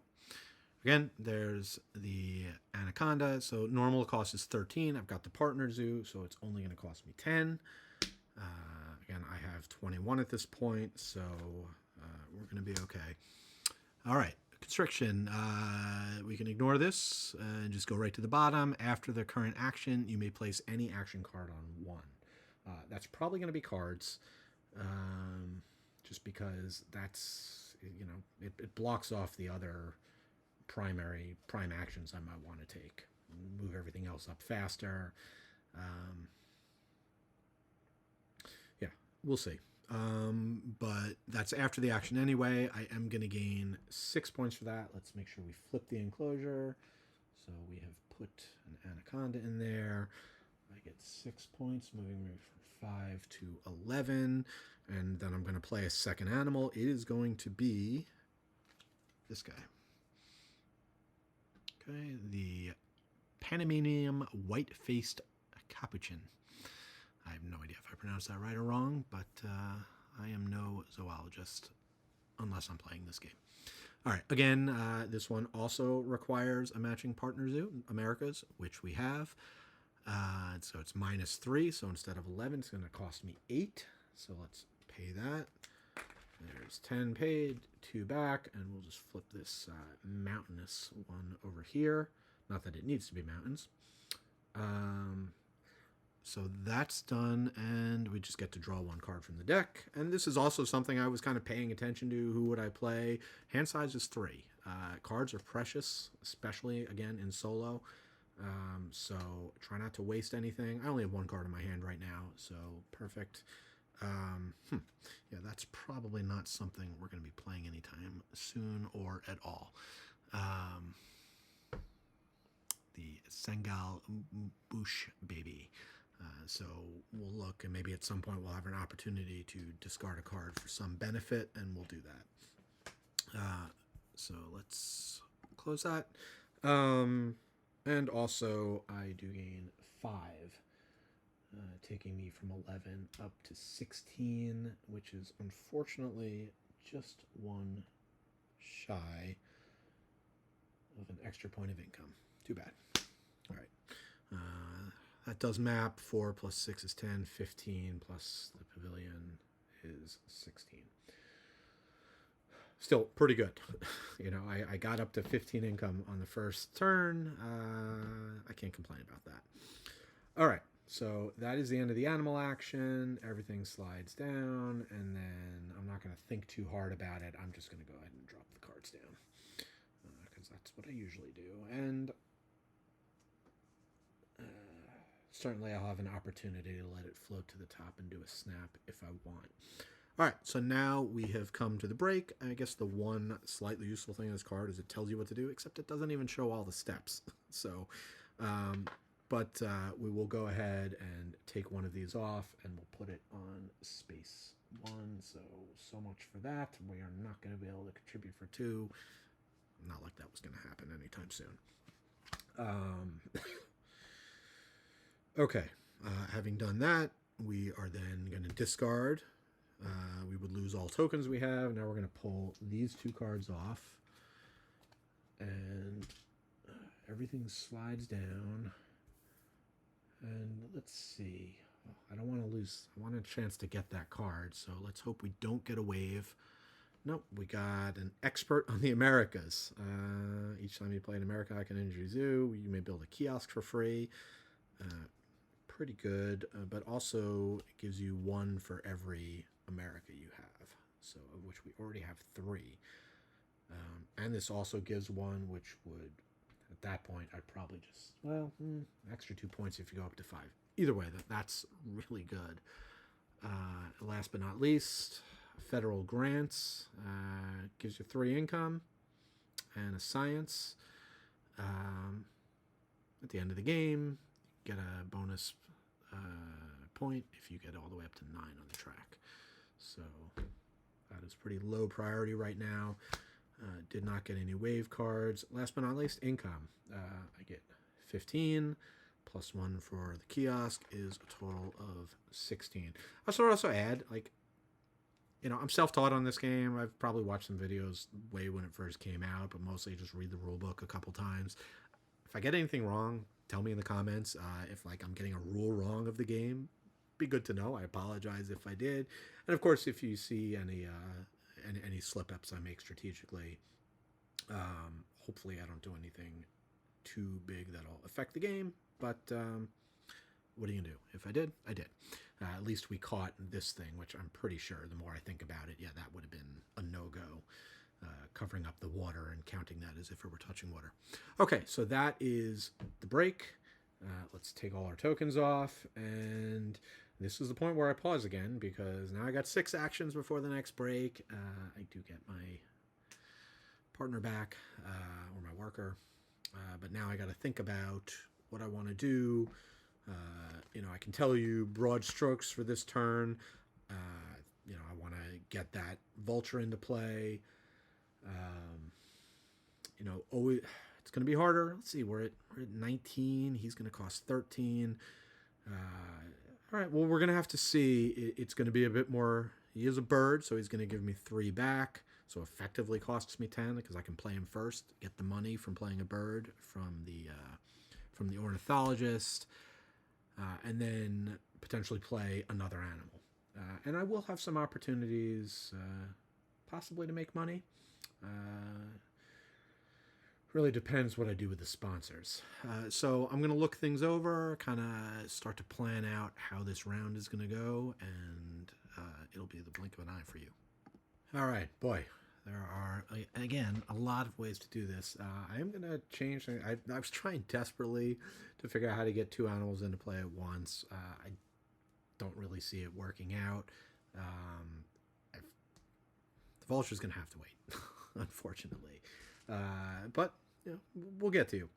again, there's the Anaconda. So normal cost is 13. I've got the Partner Zoo, so it's only going to cost me 10. Again, I have 21 at this point, so we're going to be okay. All right, constriction. We can ignore this and just go right to the bottom. After the current action, you may place any action card on 1. That's probably going to be cards, just because that's, it blocks off the other prime actions I might want to take. Move everything else up faster. Yeah, we'll see. But that's after the action anyway. I am going to gain 6 points for that. Let's make sure we flip the enclosure. So we have put an Anaconda in there. I get 6 points, moving me from 5 to 11. And then I'm going to play a second animal. It is going to be this guy. Okay, the Panamanian white-faced capuchin. I have no idea if I pronounced that right or wrong, but I am no zoologist unless I'm playing this game. All right, again, this one also requires a matching partner zoo, America's, which we have. So it's -3, so instead of 11, it's going to cost me 8. So let's pay that. There's 10 paid, 2 back, and we'll just flip this mountainous one over here. Not that it needs to be mountains. So that's done, and we just get to draw 1 card from the deck. And this is also something I was kind of paying attention to. Who would I play? Hand size is 3. Cards are precious, especially, again, in solo. So try not to waste anything. I only have 1 card in my hand right now, so perfect. Yeah, that's probably not something we're going to be playing anytime soon or at all. The Sengal Bush Baby. So we'll look, and maybe at some point we'll have an opportunity to discard a card for some benefit, and we'll do that. So let's close that. And also, I do gain 5, taking me from 11 up to 16, which is unfortunately just 1 shy of an extra point of income. Too bad. All right. That does map. 4 plus 6 is 10. 15 plus the pavilion is 16. Still pretty good. You know, I got up to 15 income on the first turn. I can't complain about that. All right. So that is the end of the animal action. Everything slides down, and then I'm not going to think too hard about it. I'm just going to go ahead and drop the cards down because that's what I usually do. And certainly I'll have an opportunity to let it float to the top and do a snap if I want. All right, so now we have come to the break. I guess the one slightly useful thing in this card is it tells you what to do, except it doesn't even show all the steps. So, but we will go ahead and take one of these off, and we'll put it on space 1. So much for that. We are not going to be able to contribute for 2. Not like that was going to happen anytime soon. Okay, having done that, we are then going to discard. We would lose all tokens we have. Now we're going to pull these 2 cards off. And everything slides down. And let's see. I don't want to lose. I want a chance to get that card. So let's hope we don't get a wave. Nope, we got an expert on the Americas. Each time you play an America Icon Injury Zoo, you may build a kiosk for free. Pretty good, but also it gives you 1 for every America you have, so of which we already have 3. And this also gives 1, which would, at that point, I'd probably just, extra 2 points if you go up to 5. Either way, that's really good. Last but not least, federal grants gives you 3 income and a science. At the end of the game, get a bonus point if you get all the way up to 9 on the track. So that is pretty low priority right now. Did not get any wave cards. Last but not least, income. I get 15 plus 1 for the kiosk is a total of 16. I should also add, I'm self-taught on this game. I've probably watched some videos way when it first came out, but mostly just read the rule book a couple times. If I get anything wrong, tell me in the comments. If I'm getting a rule wrong of the game, be good to know. I apologize if I did. And of course, if you see any slip-ups I make strategically, hopefully I don't do anything too big that'll affect the game. But what are you gonna do? If I did, I did. At least we caught this thing, which I'm pretty sure, the more I think about it, that would have been a no-go. Covering up the water and counting that as if it were touching water. Okay, so that is the break. Let's take all our tokens off, and this is the point where I pause again, because now I got 6 actions before the next break. I do get my partner back, or my worker, but now I got to think about what I want to do. I can tell you broad strokes for this turn. I want to get that vulture into play. Always, it's going to be harder. Let's see, we're at 19. He's going to cost 13. All right, well, we're going to have to see. It's going to be a bit more, He is a bird, so he's going to give me 3 back. So effectively costs me 10 because I can play him first, get the money from playing a bird from the ornithologist, and then potentially play another animal. And I will have some opportunities, possibly to make money. Really depends what I do with the sponsors. So I'm going to look things over, kind of start to plan out how this round is going to go, and it'll be the blink of an eye for you. All right, boy. There are, again, a lot of ways to do this. I am going to change. I was trying desperately to figure out how to get 2 animals into play at once. I don't really see it working out. The vulture's going to have to wait, unfortunately. But you know, we'll get to you.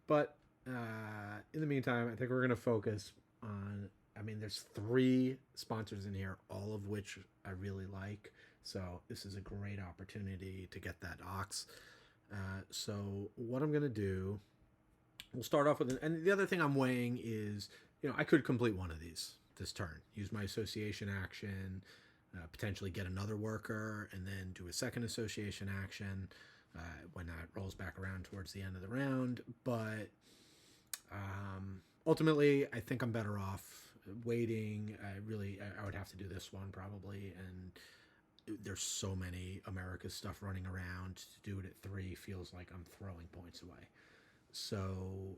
But in the meantime, I think we're going to focus on, I mean, there's 3 sponsors in here, all of which I really like. So this is a great opportunity to get that ox. So what I'm going to do, we'll start off with, and the other thing I'm weighing is, you know, I could complete one of these this turn, use my association action, potentially get another worker, and then do a second association action when that rolls back around towards the end of the round. But ultimately, I think I'm better off waiting. I would have to do this one probably, and there's so many America's stuff running around. To do it at 3 feels like I'm throwing points away. So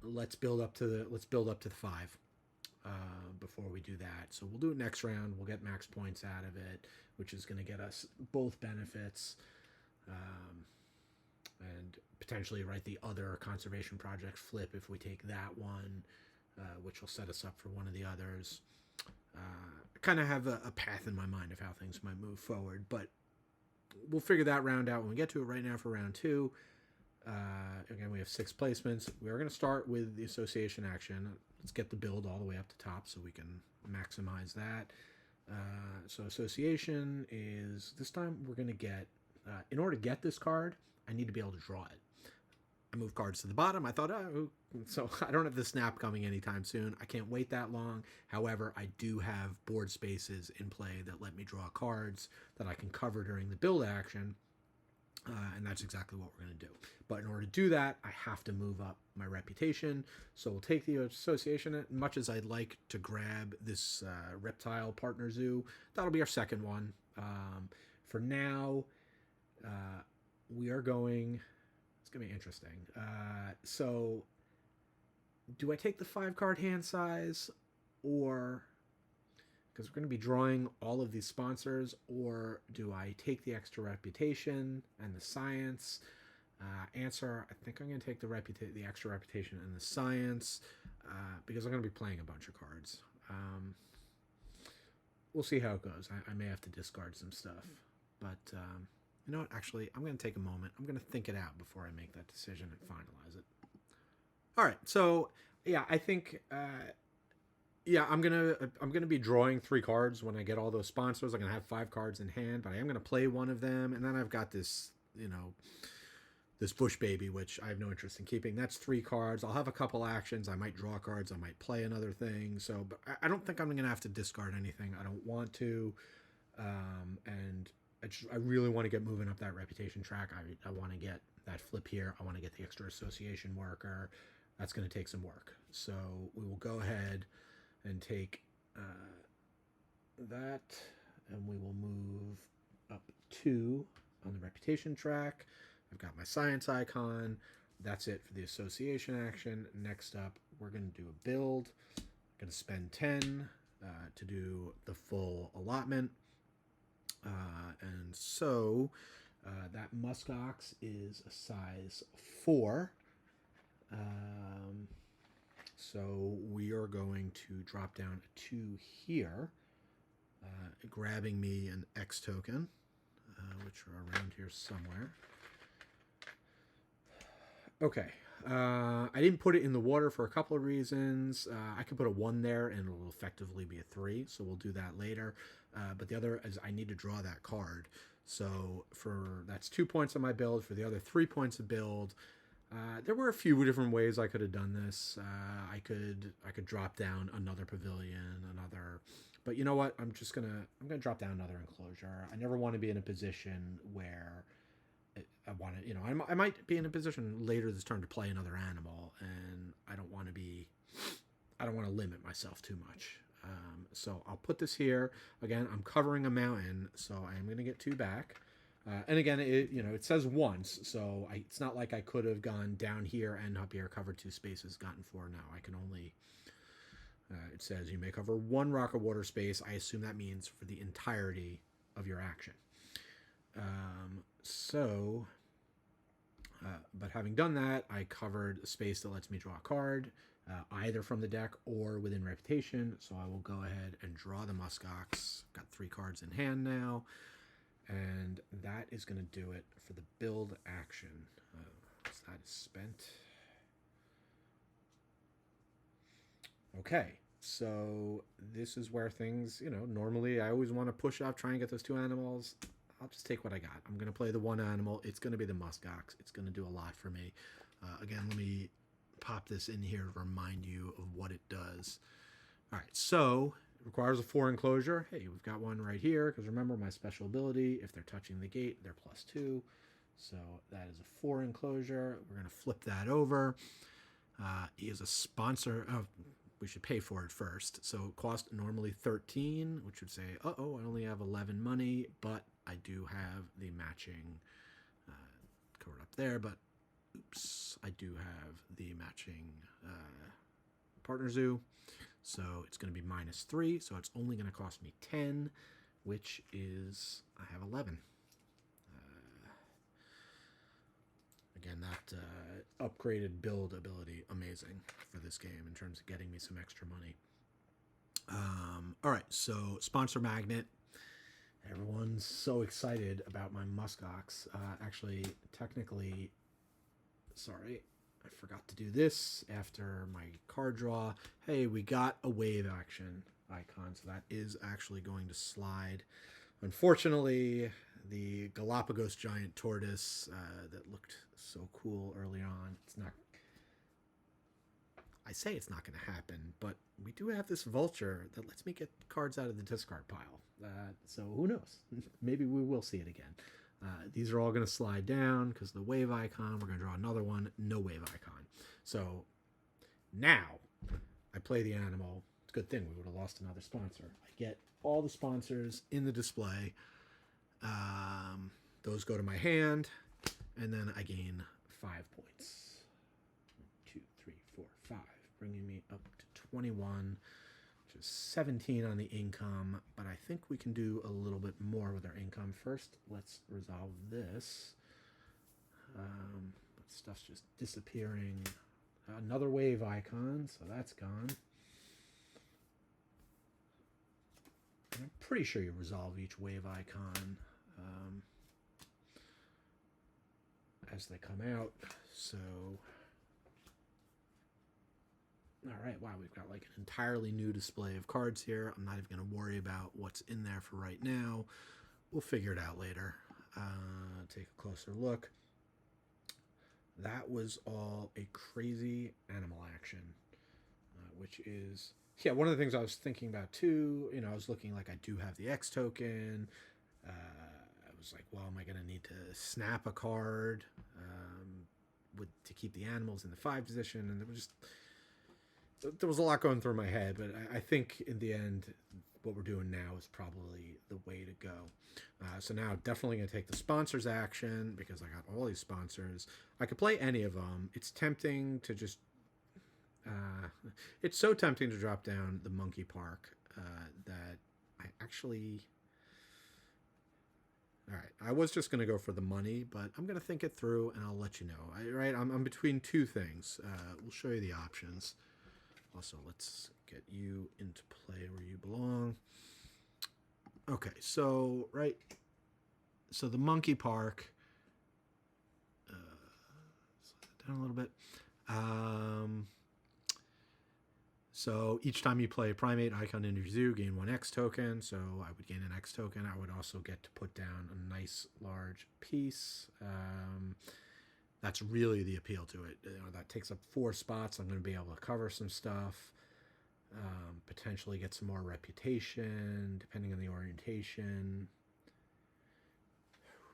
let's build up to the 5 before we do that. So we'll do it next round. We'll get max points out of it, which is going to get us both benefits, and potentially the other conservation project flip if we take that one, which will set us up for one of the others. Kind of have a path in my mind of how things might move forward, but we'll figure that round out when we get to it. Right now for round 2, again, we have 6 placements. We are going to start with the association action. Let's get the build all the way up to top so we can maximize that. So association is, this time we're going to get, in order to get this card, I need to be able to draw it. I move cards to the bottom. I thought, so I don't have the snap coming anytime soon. I can't wait that long. However, I do have board spaces in play that let me draw cards that I can cover during the build action, and that's exactly what we're going to do. But in order to do that, I have to move up my reputation. So we'll take the association. Much as I'd like to grab this reptile partner zoo, that'll be our second one. For now, we are going... It's going to be interesting. So do I take the 5-card hand size, or, because we're going to be drawing all of these sponsors, or do I take the extra reputation and the science? Answer, I think I'm going to take the extra reputation and the science, because I'm going to be playing a bunch of cards. We'll see how it goes. I may have to discard some stuff, but you know what? Actually, I'm going to take a moment. I'm going to think it out before I make that decision and finalize it. All right. So, yeah, I think, I'm gonna be drawing 3 cards when I get all those sponsors. I'm going to have 5 cards in hand, but I am going to play one of them, and then I've got this, this bush baby, which I have no interest in keeping. That's 3 cards. I'll have a couple actions. I might draw cards. I might play another thing. So, but I don't think I'm going to have to discard anything. I don't want to, and I really want to get moving up that reputation track. I want to get that flip here. I want to get the extra association worker. That's going to take some work. So we will go ahead and take that, and we will move up 2 on the reputation track. I've got my science icon. That's it for the association action. Next up, we're going to do a build. I'm going to spend 10 to do the full allotment. And so that muskox is a size 4. So we are going to drop down a 2 here, grabbing me an X token, which are around here somewhere. Okay. I didn't put it in the water for a couple of reasons. I could put a 1 there and it'll effectively be a 3, so we'll do that later. But the other is I need to draw that card. So that's 2 points on my build. For the other 3 points of build, there were a few different ways I could have done this. I could drop down another pavilion, another But you know what? I'm gonna drop down another enclosure. I never want to be in a position where I want to, I might be in a position later this turn to play another animal, and I don't want to limit myself too much. So I'll put this here. Again, I'm covering a mountain, so I am going to get 2 back. And again, it says once, so it's not like I could have gone down here and up here, covered 2 spaces, gotten 4. No, I can only. It says you may cover 1 rock or water space. I assume that means for the entirety of your action. But having done that, I covered a space that lets me draw a card, either from the deck or within reputation. So I will go ahead and draw the muskox. Got 3 cards in hand now, and that is going to do it for the build action. So that is spent. Okay, so this is where things, normally I always want to push up, try and get those 2 animals. I'll just take what I got. I'm going to play the 1 animal. It's going to be the muskox. It's going to do a lot for me. Again, let me pop this in here to remind you of what it does. All right, so it requires a 4 enclosure. Hey, we've got one right here, because remember my special ability, if they're touching the gate, they're +2. So that is a 4 enclosure. We're going to flip that over. He is a sponsor of... We should pay for it first. So it cost normally 13, which would say, I only have 11 money, but I do have the matching card up there. But oops, I do have the matching partner zoo. So it's going to be -3. So it's only going to cost me 10, which is, I have 11. Again, that upgraded build ability, amazing for this game in terms of getting me some extra money. All right, so sponsor magnet. Everyone's so excited about my muskox. Actually, technically, sorry, I forgot to do this after my card draw. Hey, we got a wave action icon, so that is actually going to slide. Unfortunately, the Galapagos giant tortoise that looked so cool early on, it's not. I say it's not going to happen, but we do have this vulture that lets me get cards out of the discard pile. So who knows? Maybe we will see it again. These are all going to slide down because of the wave icon. We're going to draw another one, no wave icon. So now I play the animal. It's a good thing we would have lost another sponsor. I get all the sponsors in the display. Those go to my hand, and then I gain 5 points. 1, 2, 3, 4, 5, bringing me up to 21, which is 17 on the income. But I think we can do a little bit more with our income. First, let's resolve this. Stuff's just disappearing. Another wave icon, so that's gone. I'm pretty sure you resolve each wave icon as they come out. So, all right, wow, we've got like an entirely new display of cards here. I'm not even going to worry about what's in there for right now. We'll figure it out later. Take a closer look. That was all a crazy animal action, which is... Yeah, one of the things I was thinking about too, I was looking like I do have the X token. I was like, well, am I going to need to snap a card to keep the animals in the 5 position? And there was a lot going through my head, but I think in the end, what we're doing now is probably the way to go. So now definitely going to take the sponsors action because I got all these sponsors. I could play any of them. It's tempting to just... it's so tempting to drop down the monkey park that I actually... All right, I was just going to go for the money, but I'm going to think it through and I'll let you know. I'm between 2 things. We'll show you the options. Also, let's get you into play where you belong. Okay, so, so the monkey park... slow that down a little bit. So each time you play a primate icon in your zoo, gain 1 X token. So I would gain an X token. I would also get to put down a nice large piece. That's really the appeal to it. That takes up 4 spots. I'm going to be able to cover some stuff. Potentially get some more reputation, depending on the orientation.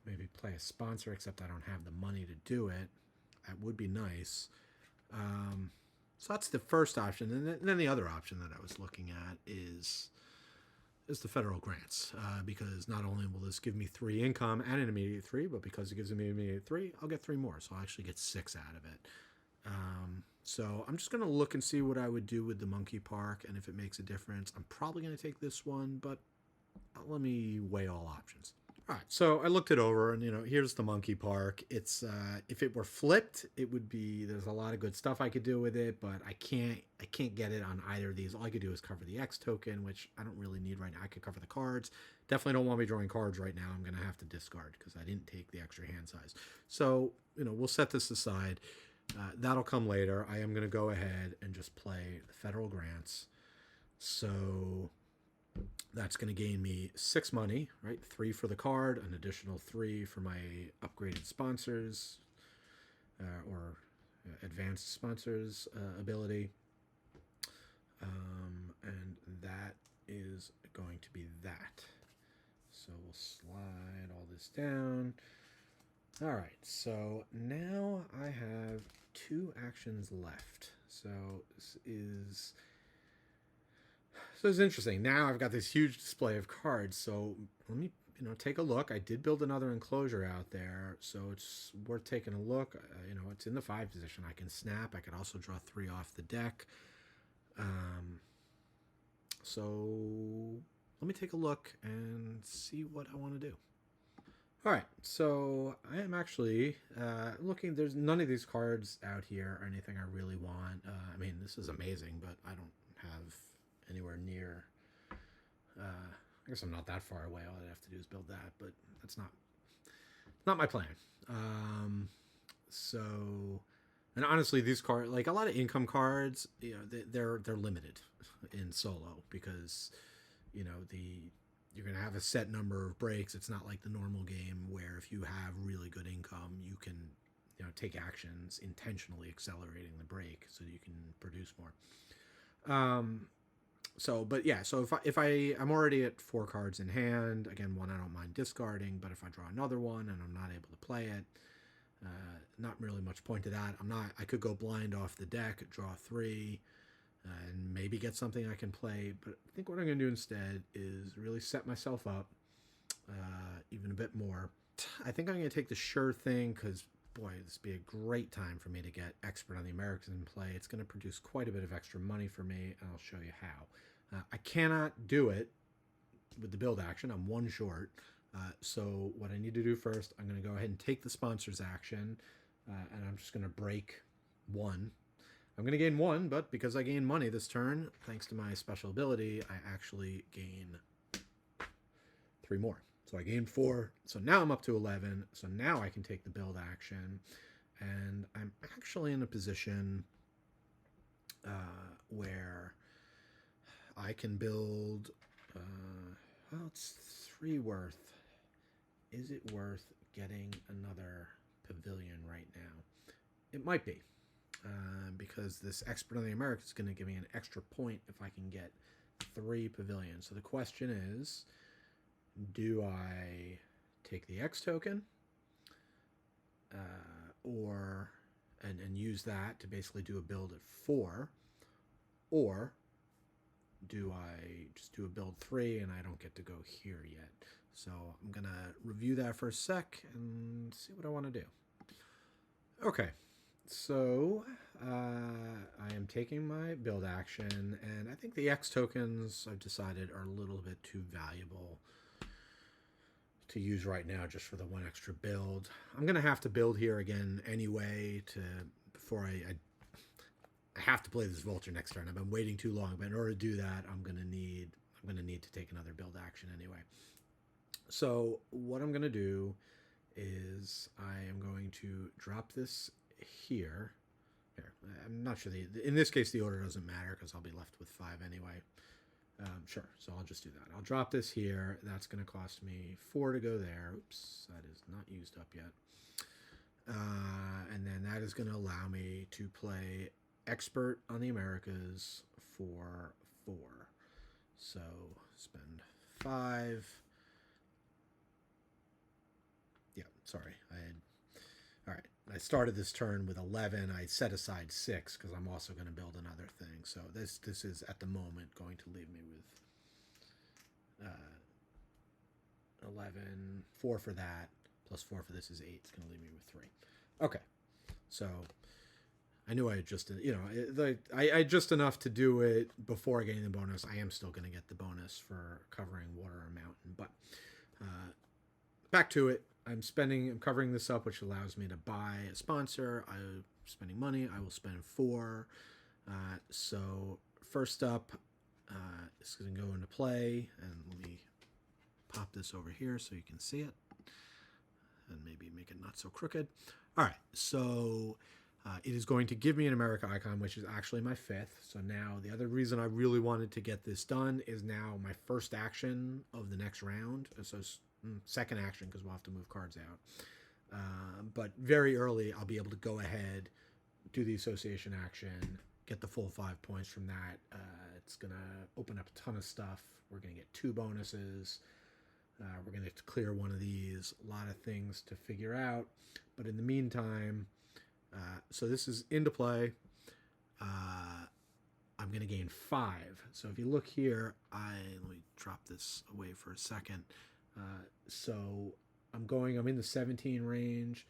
Maybe play a sponsor, except I don't have the money to do it. That would be nice. So that's the first option. And then the other option that I was looking at is the federal grants. Because not only will this give me 3 income and an immediate 3, but because it gives me an immediate 3, I'll get 3 more. So I'll actually get 6 out of it. So I'm just going to look and see what I would do with the monkey park and if it makes a difference. I'm probably going to take this one, but let me weigh all options. All right, so I looked it over, and here's the monkey park. It's if it were flipped, it would be. There's a lot of good stuff I could do with it, but I can't get it on either of these. All I could do is cover the X token, which I don't really need right now. I could cover the cards. Definitely don't want me drawing cards right now. I'm gonna have to discard because I didn't take the extra hand size. So we'll set this aside. That'll come later. I am gonna go ahead and just play the federal grants. So that's going to gain me 6 money, right? 3 for the card, an additional 3 for my upgraded sponsors or advanced sponsors ability. And that is going to be that. So we'll slide all this down. All right, so now I have 2 actions left. So this is... So it's interesting. Now I've got this huge display of cards. So let me, take a look. I did build another enclosure out there, so it's worth taking a look. It's in the 5 position. I can snap. I could also draw 3 off the deck. So let me take a look and see what I want to do. All right, so I am actually looking. There's none of these cards out here or anything I really want. I mean, this is amazing, but I don't have anywhere near. I guess I'm not that far away. All I have to do is build that, but that's not my plan. So, and honestly, these cards, like a lot of income cards, they're limited in solo because you're gonna have a set number of breaks. It's not like the normal game where if you have really good income, you can take actions intentionally accelerating the break so you can produce more. So if I'm already at 4 cards in hand, again, one I don't mind discarding, but if I draw another one and I'm not able to play it, not really much point to that. I could go blind off the deck, draw 3, and maybe get something I can play, but I think what I'm going to do instead is really set myself up even a bit more. I think I'm going to take the sure thing because, boy, this would be a great time for me to get expert on the Americans in play. It's going to produce quite a bit of extra money for me, and I'll show you how. I cannot do it with the build action. I'm 1 short. So what I need to do first, I'm going to go ahead and take the sponsor's action, and I'm just going to break 1. I'm going to gain 1, but because I gain money this turn, thanks to my special ability, I actually gain 3 more. So I gained 4. So now I'm up to 11. So now I can take the build action, and I'm actually in a position where I can build, well, it's 3 worth. Is it worth getting another pavilion right now? It might be, because this expert on the Americas is going to give me an extra point if I can get 3 pavilions. So the question is, do I take the X token and use that to basically do a build at 4, or do I just do a build 3 and I don't get to go here yet? So I'm going to review that for a sec and see what I want to do. Okay, so I am taking my build action, and I think the X tokens I've decided are a little bit too valuable to use right now just for the 1 extra build. I'm going to have to build here again anyway before I have to play this vulture next turn. I've been waiting too long, but in order to do that, I'm going to need to take another build action anyway. So what I'm going to do is I am going to drop this here. I'm not sure in this case the order doesn't matter because I'll be left with 5 anyway. Sure, so I'll just do that. I'll drop this here. That's going to cost me 4 to go there. Oops, that is not used up yet. And then that is going to allow me to play expert on the Americas for 4. So spend 5. Yeah, sorry. All right. I started this turn with 11. I set aside 6 because I'm also going to build another thing. So this is at the moment going to leave me with 11, 4 for that, plus 4 for this is 8. It's going to leave me with 3. Okay. So I knew I had just, I just enough to do it before getting the bonus. I am still going to get the bonus for covering water or mountain. But back to it. I'm covering this up, which allows me to buy a sponsor. I'm spending money. I will spend 4. So first up, it's going to go into play. And let me pop this over here so you can see it. And maybe make it not so crooked. All right, so it is going to give me an America icon, which is actually my 5th. So now the other reason I really wanted to get this done is now my first action of the next round. So second action because we'll have to move cards out. But very early, I'll be able to go ahead, do the association action, get the full 5 points from that. It's going to open up a ton of stuff. We're going to get 2 bonuses. We're going to have to clear one of these. A lot of things to figure out. But in the meantime, so this is into play. I'm going to gain 5. So if you look here, let me drop this away for a second. So I'm in the 17 range.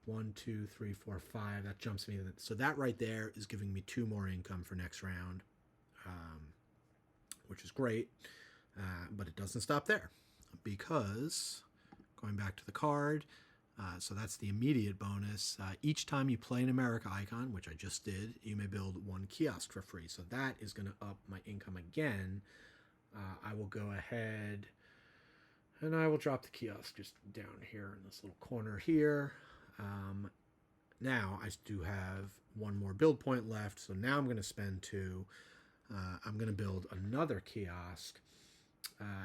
1, 2, 3, 4, 5. That jumps me. So that right there is giving me 2 more income for next round, which is great. But it doesn't stop there because going back to the card, so that's the immediate bonus. Each time you play an America icon, which I just did, you may build 1 kiosk for free. So that is going to up my income again. I will go ahead and I will drop the kiosk just down here in this little corner here. Now I do have 1 more build point left. So now I'm going to spend 2. I'm going to build another kiosk.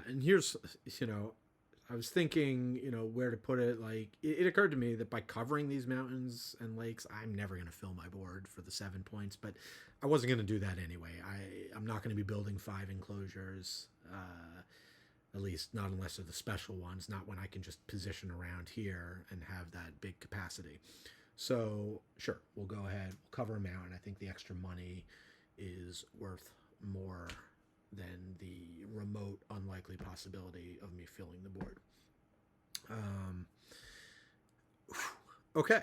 And here's, I was thinking, where to put it. Like, it occurred to me that by covering these mountains and lakes, I'm never going to fill my board for the 7 points, but I wasn't going to do that anyway. I'm not going to be building 5 enclosures, at least not unless they're the special ones, not when I can just position around here and have that big capacity. So, sure, we'll go ahead, we'll cover them out, and I think the extra money is worth more than the remote unlikely possibility of me filling the board. Okay.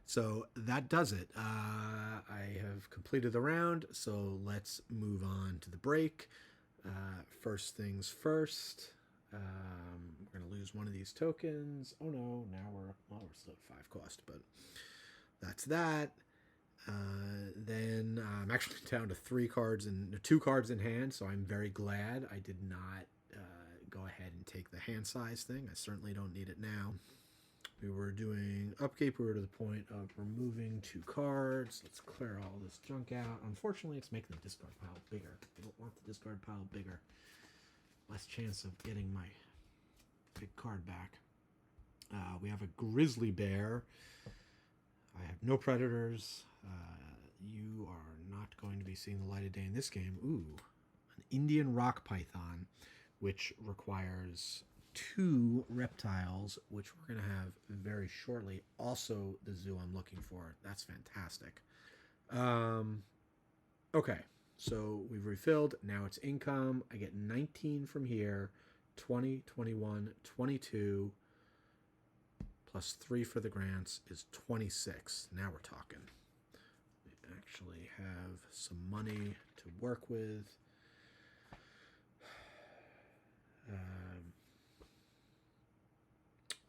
So that does it. I have completed the round, so let's move on to the break. First things first, we're going to lose one of these tokens. Oh no, now we're still at 5 cost, but that's that. Then I'm actually down to 2 cards in hand, so I'm very glad I did not go ahead and take the hand size thing. I certainly don't need it now. We were doing upkeep. We were to the point of removing 2 cards. Let's clear all this junk out. Unfortunately, it's making the discard pile bigger. I don't want the discard pile bigger. Less chance of getting my big card back. We have a grizzly bear. I have no predators. You are not going to be seeing the light of day in this game. Ooh, an Indian rock python, which requires 2 reptiles, which we're going to have very shortly. Also, the zoo I'm looking for. That's fantastic. Okay, so we've refilled. Now it's income. I get 19 from here, 20, 21, 22, plus 3 for the grants is 26. Now we're talking. We actually have some money to work with.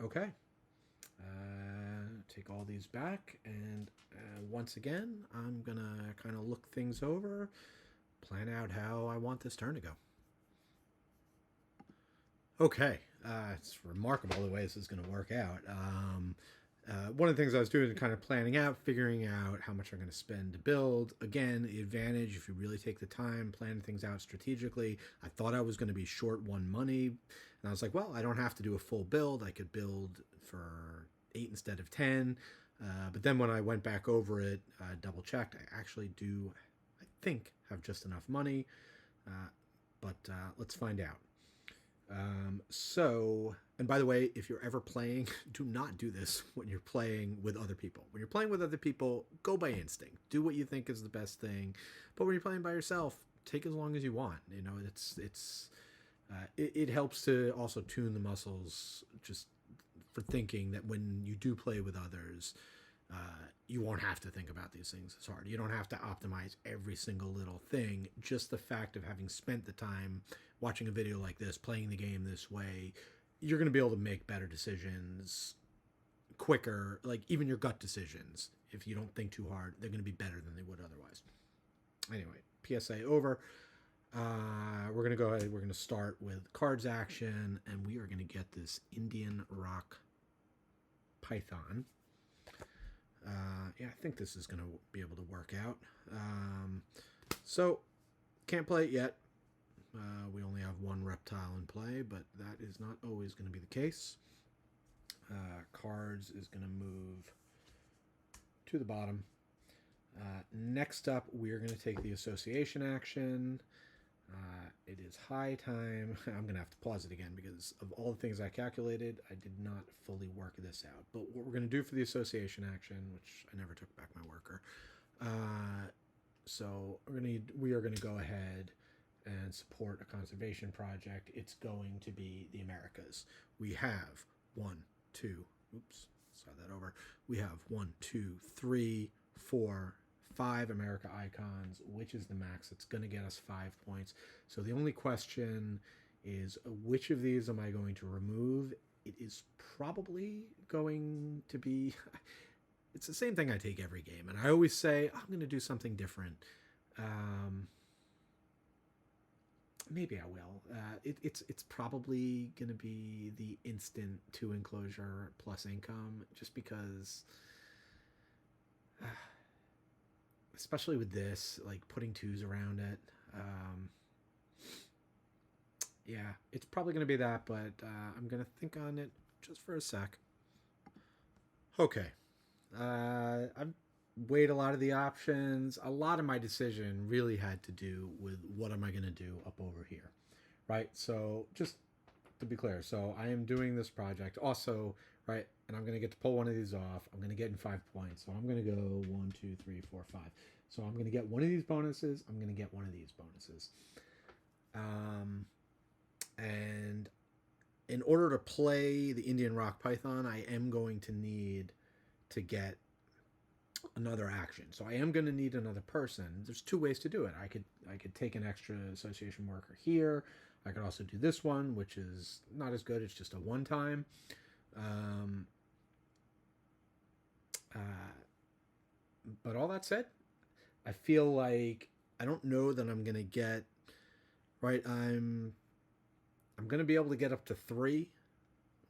Okay. Take all these back, and once again, I'm going to kind of look things over, plan out how I want this turn to go. Okay. It's remarkable the way this is going to work out. One of the things I was doing is kind of planning out, figuring out how much I'm going to spend to build. Again, the advantage, if you really take the time, plan things out strategically. I thought I was going to be short 1 money, and I was like, well, I don't have to do a full build. I could build for 8 instead of 10. But then when I went back over it, double checked, I think have just enough money, but let's find out. And by the way, if you're ever playing, do not do this when you're playing with other people. When you're playing with other people, go by instinct. Do what you think is the best thing. But when you're playing by yourself, take as long as you want. You know, it helps to also tune the muscles just for thinking that when you do play with others, you won't have to think about these things as hard. You don't have to optimize every single little thing. Just the fact of having spent the time watching a video like this, playing the game this way, you're going to be able to make better decisions quicker. Like even your gut decisions, if you don't think too hard, they're going to be better than they would otherwise. Anyway, PSA over. We're going to go ahead. We're going to start with cards action, and we are going to get this Indian rock python. Yeah, I think this is going to be able to work out. So, can't play it yet. We only have one reptile in play, but that is not always going to be the case. Cards is going to move to the bottom. Next up, we're going to take the association action. It is high time. I'm going to have to pause it again because of all the things I calculated, I did not fully work this out. But what we're going to do for the association action, which I never took back my worker, so we are going to go ahead and support a conservation project. It's going to be the Americas. We have 1, 2, oops, slide that over. We have 1, 2, 3, 4, 5 America icons, which is the max. It's going to get us 5 points. So the only question is, which of these am I going to remove? It is probably going to be, it's the same thing I take every game. And I always say, I'm going to do something different. Maybe I will. It's probably going to be the instant 2 enclosure plus income, just because... especially with this, like putting 2s around it. Yeah, it's probably going to be that, but I'm going to think on it just for a sec. Okay. I've weighed a lot of the options. A lot of my decision really had to do with what am I going to do up over here, right? So just to be clear, so I am doing this project also, right? And I'm going to get to pull one of these off. I'm going to get in 5 points. So I'm going to go 1, 2, 3, 4, 5. So I'm going to get one of these bonuses. I'm going to get one of these bonuses. And in order to play the Indian rock python, I am going to need to get another action. So I am going to need another person. There's 2 ways to do it. I could take an extra association worker here. I could also do this one, which is not as good. It's just a one-time. But all that said, I feel like I don't know that I'm going to get, right, I'm going to be able to get up to 3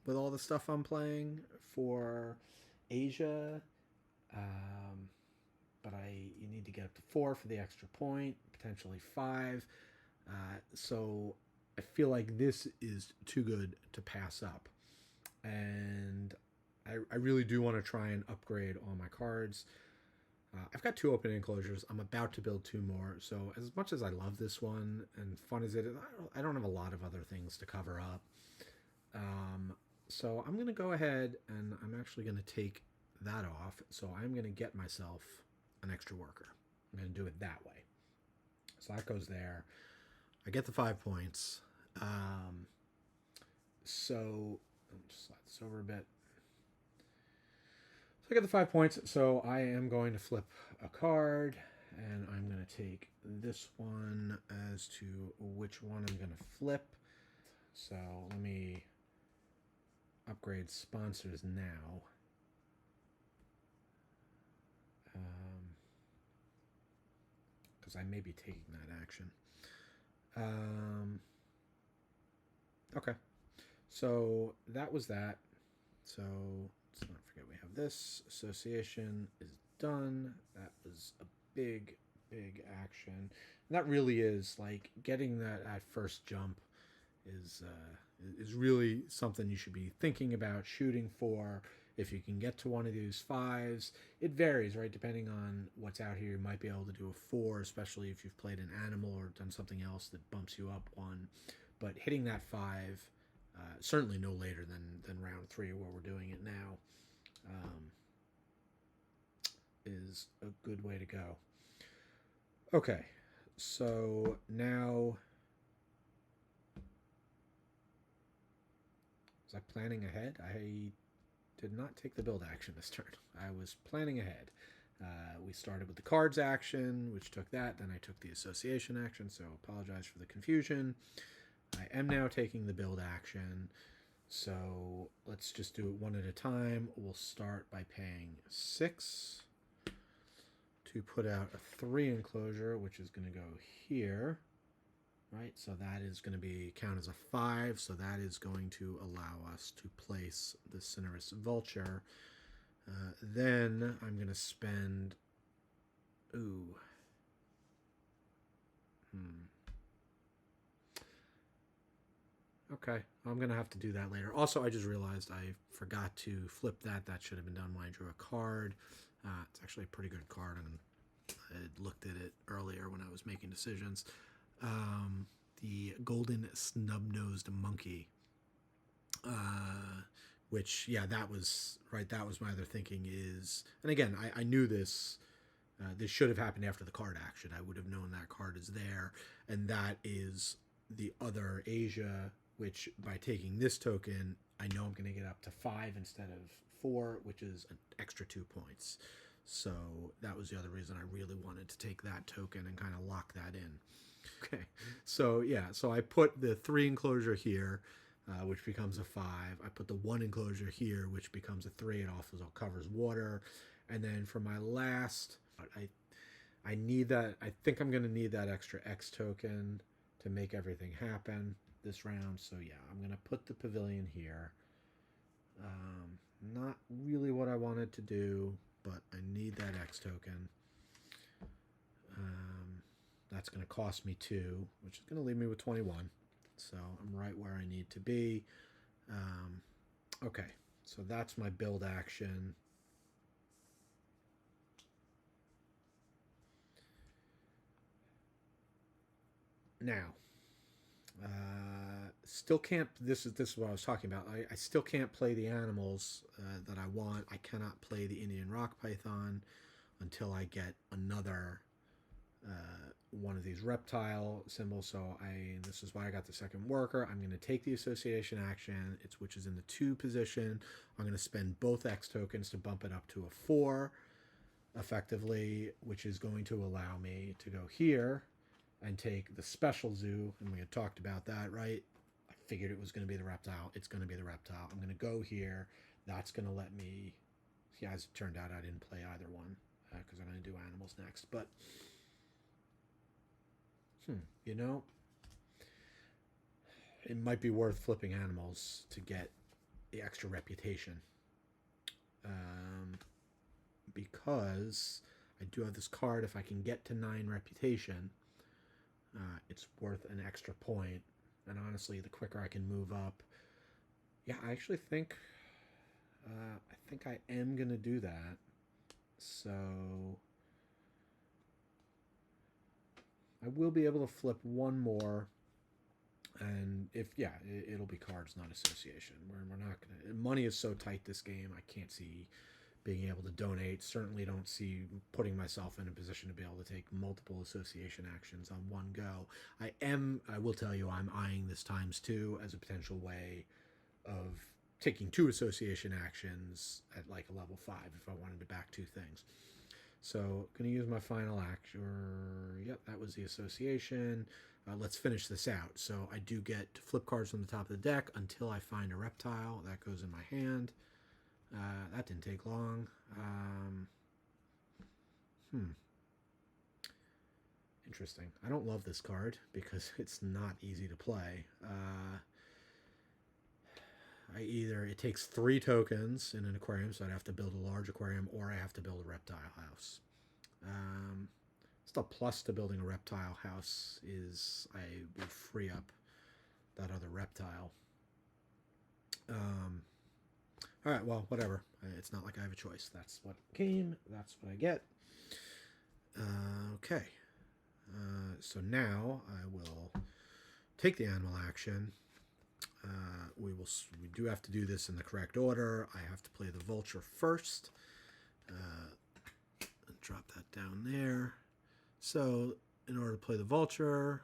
with all the stuff I'm playing for Asia. But you need to get up to 4 for the extra point, potentially 5. So I feel like this is too good to pass up. And I really do want to try and upgrade all my cards. I've got 2 open enclosures. I'm about to build 2 more. So as much as I love this one and fun as it is, I don't have a lot of other things to cover up. So I'm going to go ahead and I'm actually going to take that off. So I'm going to get myself an extra worker. I'm going to do it that way. So that goes there. I get the 5 points. So let me just slide this over a bit. So I get the 5 points. So I am going to flip a card, and I'm going to take this one as to which one I'm going to flip. So let me upgrade sponsors now. Because I may be taking that action. Okay. So that was that. So let's not forget we have this. Association is done. That was a big, big action. And that really is like getting that at first jump is really something you should be thinking about, shooting for. If you can get to one of these 5s, it varies, right? Depending on what's out here, you might be able to do a 4, especially if you've played an animal or done something else that bumps you up 1. But hitting that 5, certainly no later than round 3 where we're doing it now, is a good way to go. Okay, so now, was I planning ahead? I did not take the build action this turn. I was planning ahead. We started with the cards action, which took that. Then I took the association action, so apologize for the confusion. I am now taking the build action. So let's just do it one at a time. We'll start by paying 6 to put out a 3 enclosure, which is going to go here. Right, so that is going to be count as a 5, so that is going to allow us to place the Cinerus Vulture. Then I'm going to spend... Okay, I'm going to have to do that later. Also, I just realized I forgot to flip that. That should have been done when I drew a card. It's actually a pretty good card. I looked at it earlier when I was making decisions. The Golden Snub-Nosed Monkey. Which, yeah, that was, right, that was my other thinking is... And again, I knew this... this should have happened after the card action. I would have known that card is there. And that is the other Asia, which by taking this token, I know I'm going to get up to 5 instead of 4, which is an extra 2 points. So that was the other reason I really wanted to take that token and kind of lock that in. Okay, so yeah, so I put the 3 enclosure here, which becomes a 5. I put the 1 enclosure here, which becomes a 3. It also covers water. And then for my last, I need that. I think I'm going to need that extra X token to make everything happen this round. So yeah, I'm going to put the pavilion here. Not really what I wanted to do, but I need that X token. That's going to cost me 2, which is going to leave me with 21. So I'm right where I need to be. Okay, so that's my build action. Now, still can't, this is what I was talking about. I still can't play the animals that I want. I cannot play the Indian Rock Python until I get another one of these reptile symbols. So this is why I got the second worker. I'm going to take the association action, which is in the 2 position. I'm going to spend both X tokens to bump it up to a 4 effectively, which is going to allow me to go here and take the special zoo. And we had talked about that, right? I figured it was going to be the reptile. It's going to be the reptile. I'm going to go here. That's going to let me, yeah, as it turned out, I didn't play either one because I'm going to do animals next. But you know, it might be worth flipping animals to get the extra reputation. Because I do have this card. If I can get to 9 reputation, it's worth an extra point. And honestly, the quicker I can move up, yeah, I actually think I am going to do that. So I will be able to flip 1 more, and if, yeah, it'll be cards, not association. We're not gonna, money is so tight this game, I can't see being able to donate. Certainly don't see putting myself in a position to be able to take multiple association actions on one go. I will tell you, I'm eyeing this ×2 as a potential way of taking 2 association actions at like a level 5 if I wanted to back 2 things. So going to use my final action. Yep, that was the association. Let's finish this out. So I do get to flip cards from the top of the deck until I find a reptile. That goes in my hand. That didn't take long. Interesting. I don't love this card because it's not easy to play. It takes 3 tokens in an aquarium, so I'd have to build a large aquarium, or I have to build a reptile house. Still, plus to building a reptile house is I will free up that other reptile. All right, well, whatever. It's not like I have a choice. That's what came. That's what I get. Okay. So now I will take the animal action. We do have to do this in the correct order. I have to play the vulture first. Drop that down there. So in order to play the vulture,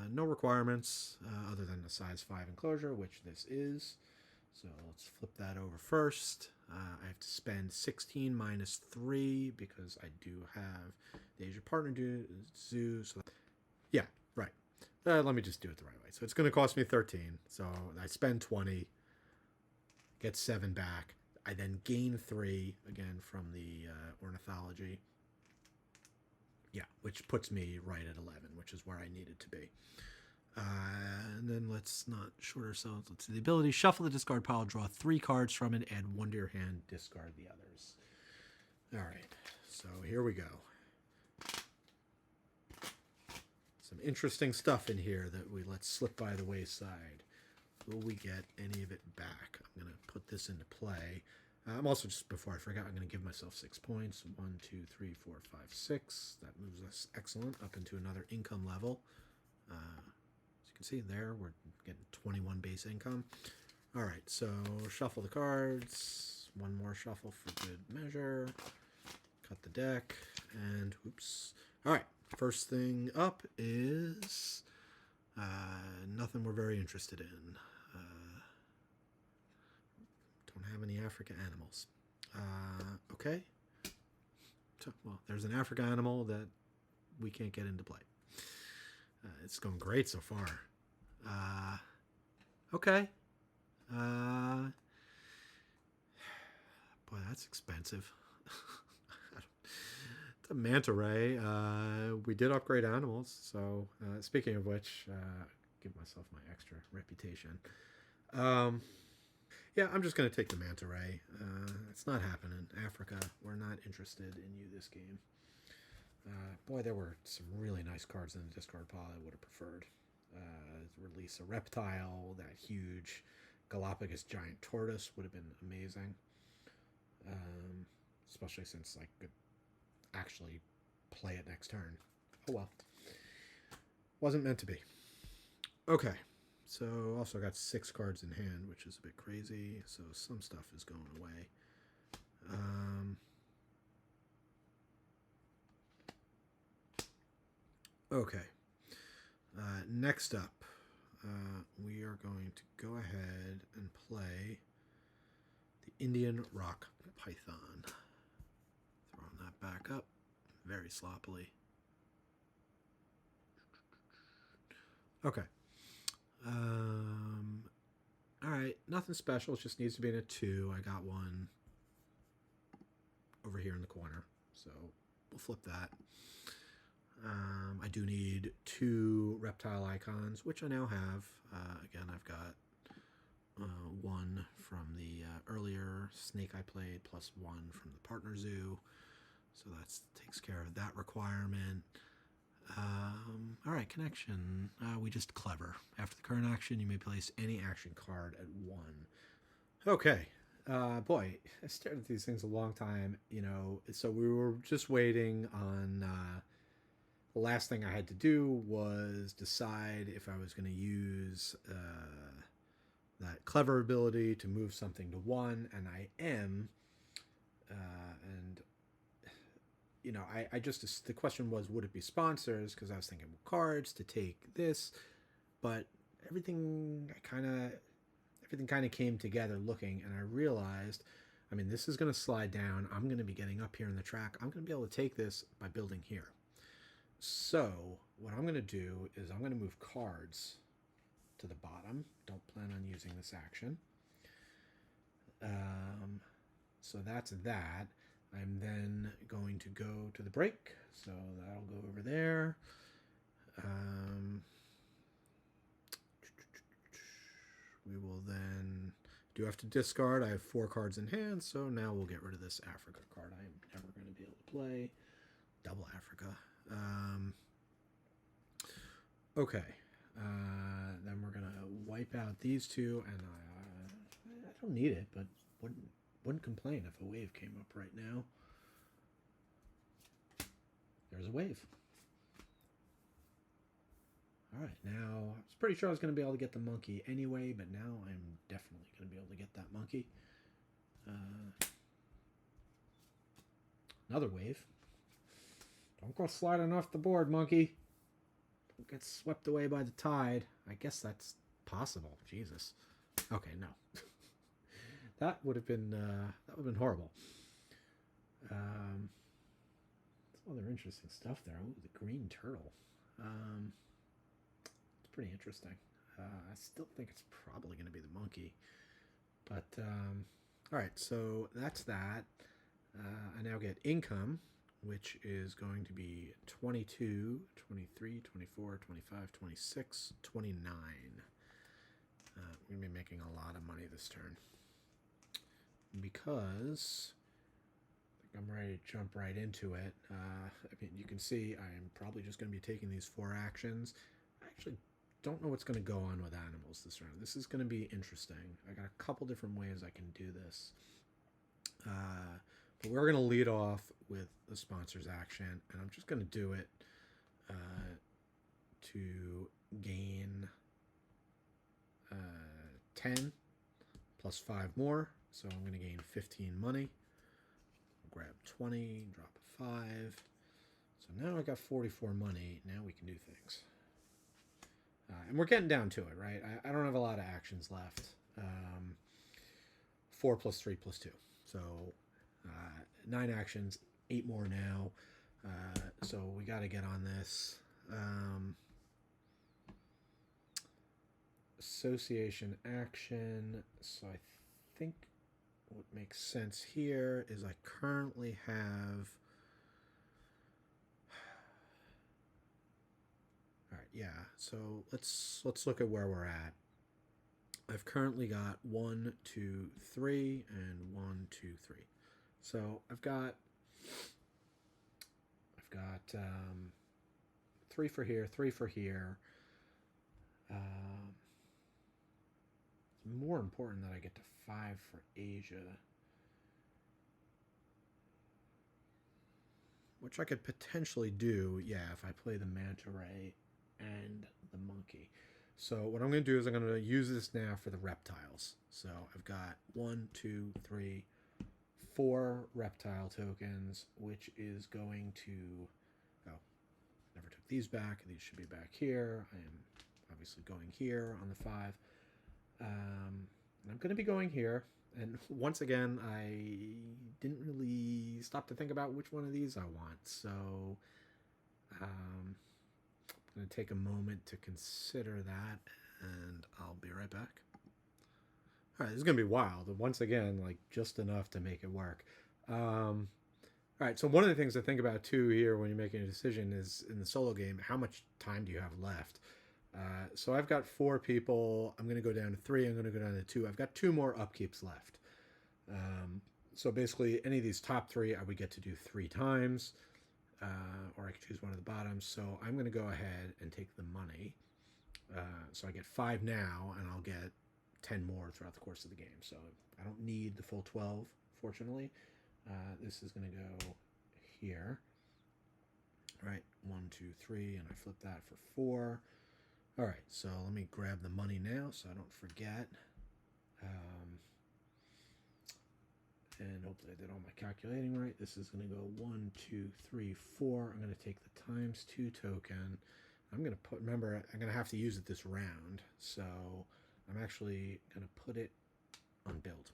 no requirements other than a size 5 enclosure, which this is. So let's flip that over first. I have to spend 16 minus 3 because I do have the Asia Partner Zoo. So yeah, right. Let me just do it the right way. So it's going to cost me 13. So I spend 20, get 7 back. I then gain 3 again from the ornithology. Yeah, which puts me right at 11, which is where I needed to be. And then let's not short ourselves. Let's see the ability. Shuffle the discard pile, draw 3 cards from it, add 1 to your hand, discard the others. All right, so here we go. Some interesting stuff in here that we let slip by the wayside. Will we get any of it back? I'm going to put this into play. I'm also, just before I forget, I'm going to give myself 6 points. 1, 2, 3, 4, 5, 6. That moves us excellent up into another income level. As you can see there, we're getting 21 base income. All right, so shuffle the cards. 1 more shuffle for good measure. Cut the deck, and oops. All right, first thing up is nothing we're very interested in. Don't have any Africa animals. Okay. So, well, there's an Africa animal that we can't get into play. It's going great so far. Okay. Boy, that's expensive. It's a manta ray. We did upgrade animals. So, speaking of which, give myself my extra reputation. Yeah, I'm just going to take the manta ray. It's not happening. Africa, we're not interested in you this game. Boy, there were some really nice cards in the discard pile I would have preferred. Release a reptile, that huge Galapagos giant tortoise would have been amazing. Especially since I could actually play it next turn. Oh well. Wasn't meant to be. Okay. So also got 6 cards in hand, which is a bit crazy. So some stuff is going away. Okay. Next up, we are going to go ahead and play the Indian Rock Python. Throwing that back up very sloppily. Okay. All right, nothing special. It just needs to be in a 2. I got one over here in the corner, so we'll flip that. I do need 2 reptile icons, which I now have. Again, I've got 1 from the earlier snake I played, plus 1 from the partner zoo. So that takes care of that requirement. All right, connection. We just clever. After the current action, you may place any action card at 1. Okay. Boy, I stared at these things a long time, so we were just waiting on the last thing I had to do was decide if I was going to use that clever ability to move something to 1, and I am. And I just, the question was, would it be sponsors? Because I was thinking cards to take this, but everything kind of came together looking, and I realized, this is going to slide down. I'm going to be getting up here in the track. I'm going to be able to take this by building here. So what I'm going to do is I'm going to move cards to the bottom. Don't plan on using this action. So that's that. I'm then going to go to the break. So that'll go over there. We will then do have to discard. I have 4 cards in hand, so now we'll get rid of this Africa card. I'm never going to be able to play. Double Africa. Okay. Then we're going to wipe out these 2, and I don't need it, but Wouldn't complain if a wave came up right now. There's a wave. All right, now I was pretty sure I was going to be able to get the monkey anyway, but now I'm definitely going to be able to get that monkey. Another wave. Don't go sliding off the board, monkey. Don't get swept away by the tide. I guess that's possible. Jesus. Okay, no. That would have been horrible. Some other interesting stuff there. Ooh, the green turtle. It's pretty interesting. I still think it's probably going to be the monkey. But, all right, so that's that. I now get income, which is going to be 22, 23, 24, 25, 26, 29. We're going to be making a lot of money this turn. Because I think I'm ready to jump right into it. I mean, you can see I'm probably just going to be taking these 4 actions. I actually don't know what's going to go on with animals this round. This is going to be interesting. I got a couple different ways I can do this. But we're going to lead off with the sponsor's action, and I'm just going to do it to gain 10 plus 5 more. So I'm going to gain 15 money. Grab 20, drop a 5. So now I got 44 money. Now we can do things. And we're getting down to it, right? I don't have a lot of actions left. 4 plus 3 plus 2. So 9 actions, 8 more now. So we got to get on this. Association action. So I think what makes sense here is I currently have... All right, yeah. So let's look at where we're at. I've currently got 1, 2, 3, and 1, 2, 3. So I've got 3 for here, 3 for here. It's more important that I get to 5 for Asia, which I could potentially do, yeah, if I play the manta ray and the monkey. So what I'm going to do is I'm going to use this now for the reptiles. So I've got 1, 2, 3, 4 reptile tokens, which is going to... Oh, never took these back. These should be back here. I am obviously going here on the 5. I'm going to be going here. And once again, I didn't really stop to think about which one of these I want. So I'm going to take a moment to consider that, and I'll be right back. All right, this is going to be wild. Once again, like just enough to make it work. All right, so one of the things to think about too here when you're making a decision is in the solo game, how much time do you have left? So I've got 4 people. I'm going to go down to 3. I'm going to go down to 2. I've got 2 more upkeeps left. So basically, any of these top 3, I would get to do 3 times, or I could choose one of the bottoms. So I'm going to go ahead and take the money. So I get 5 now, and I'll get 10 more throughout the course of the game. So I don't need the full 12, fortunately. This is going to go here. All right, 1, 2, 3, and I flip that for 4. All right, so let me grab the money now so I don't forget. And hopefully I did all my calculating right. This is going to go 1, 2, 3, 4. I'm going to take the ×2 token. I'm going to put, remember, I'm going to have to use it this round. So I'm actually going to put it on build.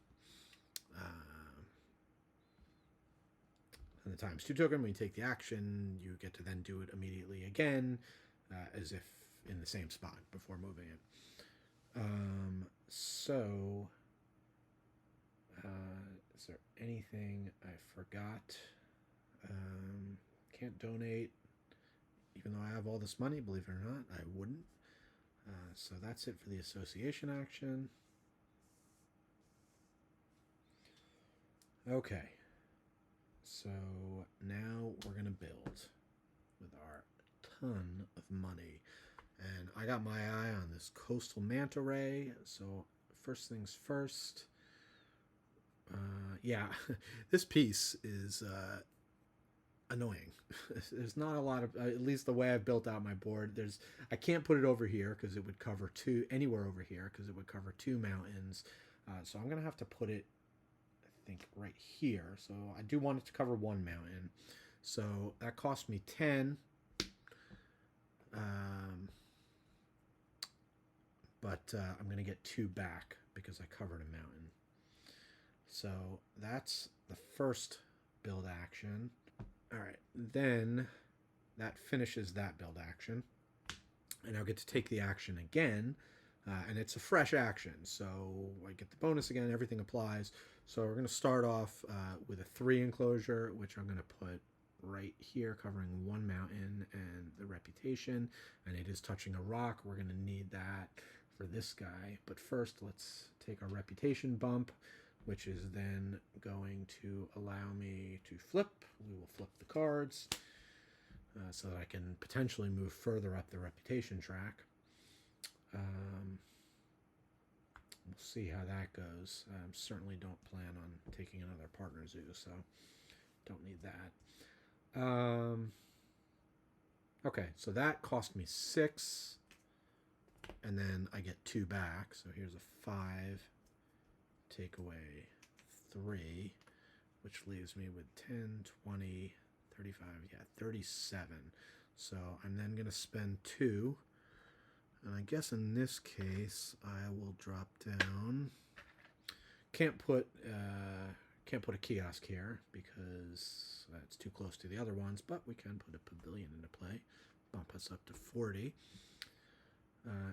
And the ×2 token, when you take the action, you get to then do it immediately again, as if in the same spot before moving it. Is there anything I forgot? Can't donate, even though I have all this money, believe it or not, I wouldn't. So that's it for the association action. Okay. So now we're going to build with our ton of money. And I got my eye on this coastal manta ray. So first things first, Yeah, this piece is annoying. There's not a lot of, at least the way I've built out my board. I can't put it over here because it would cover anywhere over here because it would cover two mountains. So I'm gonna have to put it, I think, right here. So I do want it to cover one mountain. So that cost me 10. But I'm gonna get 2 back because I covered a mountain. So that's the first build action. All right, then that finishes that build action. And I'll get to take the action again, and it's a fresh action. So I get the bonus again, everything applies. So we're going to start off with a 3 enclosure, which I'm going to put right here, covering one mountain and the reputation. And it is touching a rock. We're going to need that for this guy. But first, let's take our reputation bump, which is then going to allow me to flip. We will flip the cards so that I can potentially move further up the reputation track. We'll see how that goes. Certainly don't plan on taking another partner zoo, so don't need that. Okay, so that cost me 6, and then I get 2 back. So here's a 5. Take away 3, which leaves me with 10, 20, 35, 37. So I'm then going to spend 2. And I guess in this case, I will drop down. Can't put a kiosk here because it's too close to the other ones, but we can put a pavilion into play. Bump us up to 40.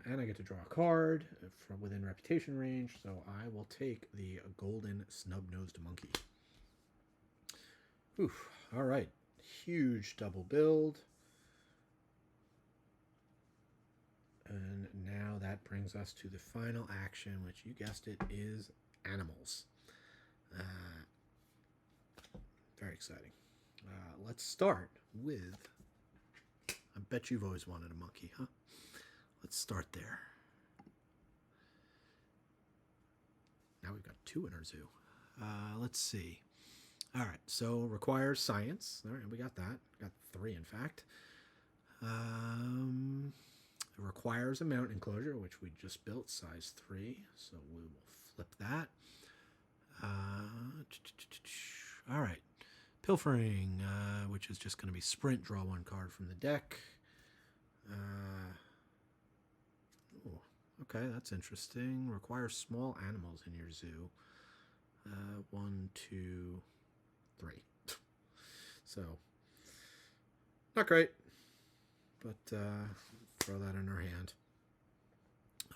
And I get to draw a card from within reputation range, so I will take the golden snub-nosed monkey. Oof, all right. Huge double build. And now that brings us to the final action, which you guessed it, is animals. Very exciting. Let's start with, I bet you've always wanted a monkey, huh? Let's start there. Now we've got 2 in our zoo. Let's see. All right, so requires science. All right, we got that. Got 3, in fact. It requires a mount enclosure, which we just built, size 3. So we will flip that. All right. Pilfering, which is just going to be sprint, draw 1 card from the deck. Okay, that's interesting. Require small animals in your zoo. 1, 2, 3. So, not great, but throw that in our hand.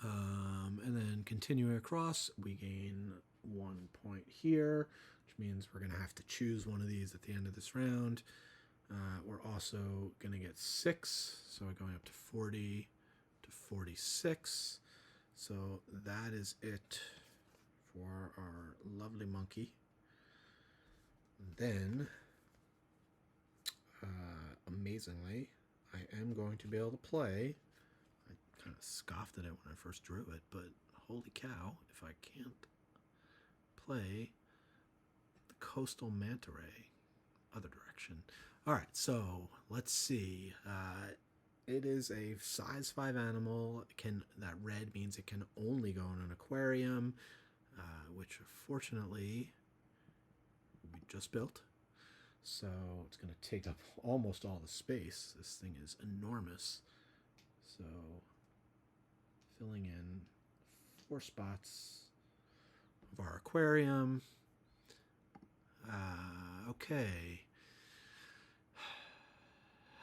And then continuing across, we gain 1 point here, which means we're going to have to choose one of these at the end of this round. We're also going to get 6, so we're going up to 40 to 46. So that is it for our lovely monkey. Then, amazingly, I am going to be able to play. I kind of scoffed at it when I first drew it, but holy cow, if I can't play the coastal manta ray, other direction. All right, so let's see. It is a size 5 animal. That red means it can only go in an aquarium, which fortunately we just built. So it's going to take up almost all the space. This thing is enormous. So filling in 4 spots of our aquarium. Okay.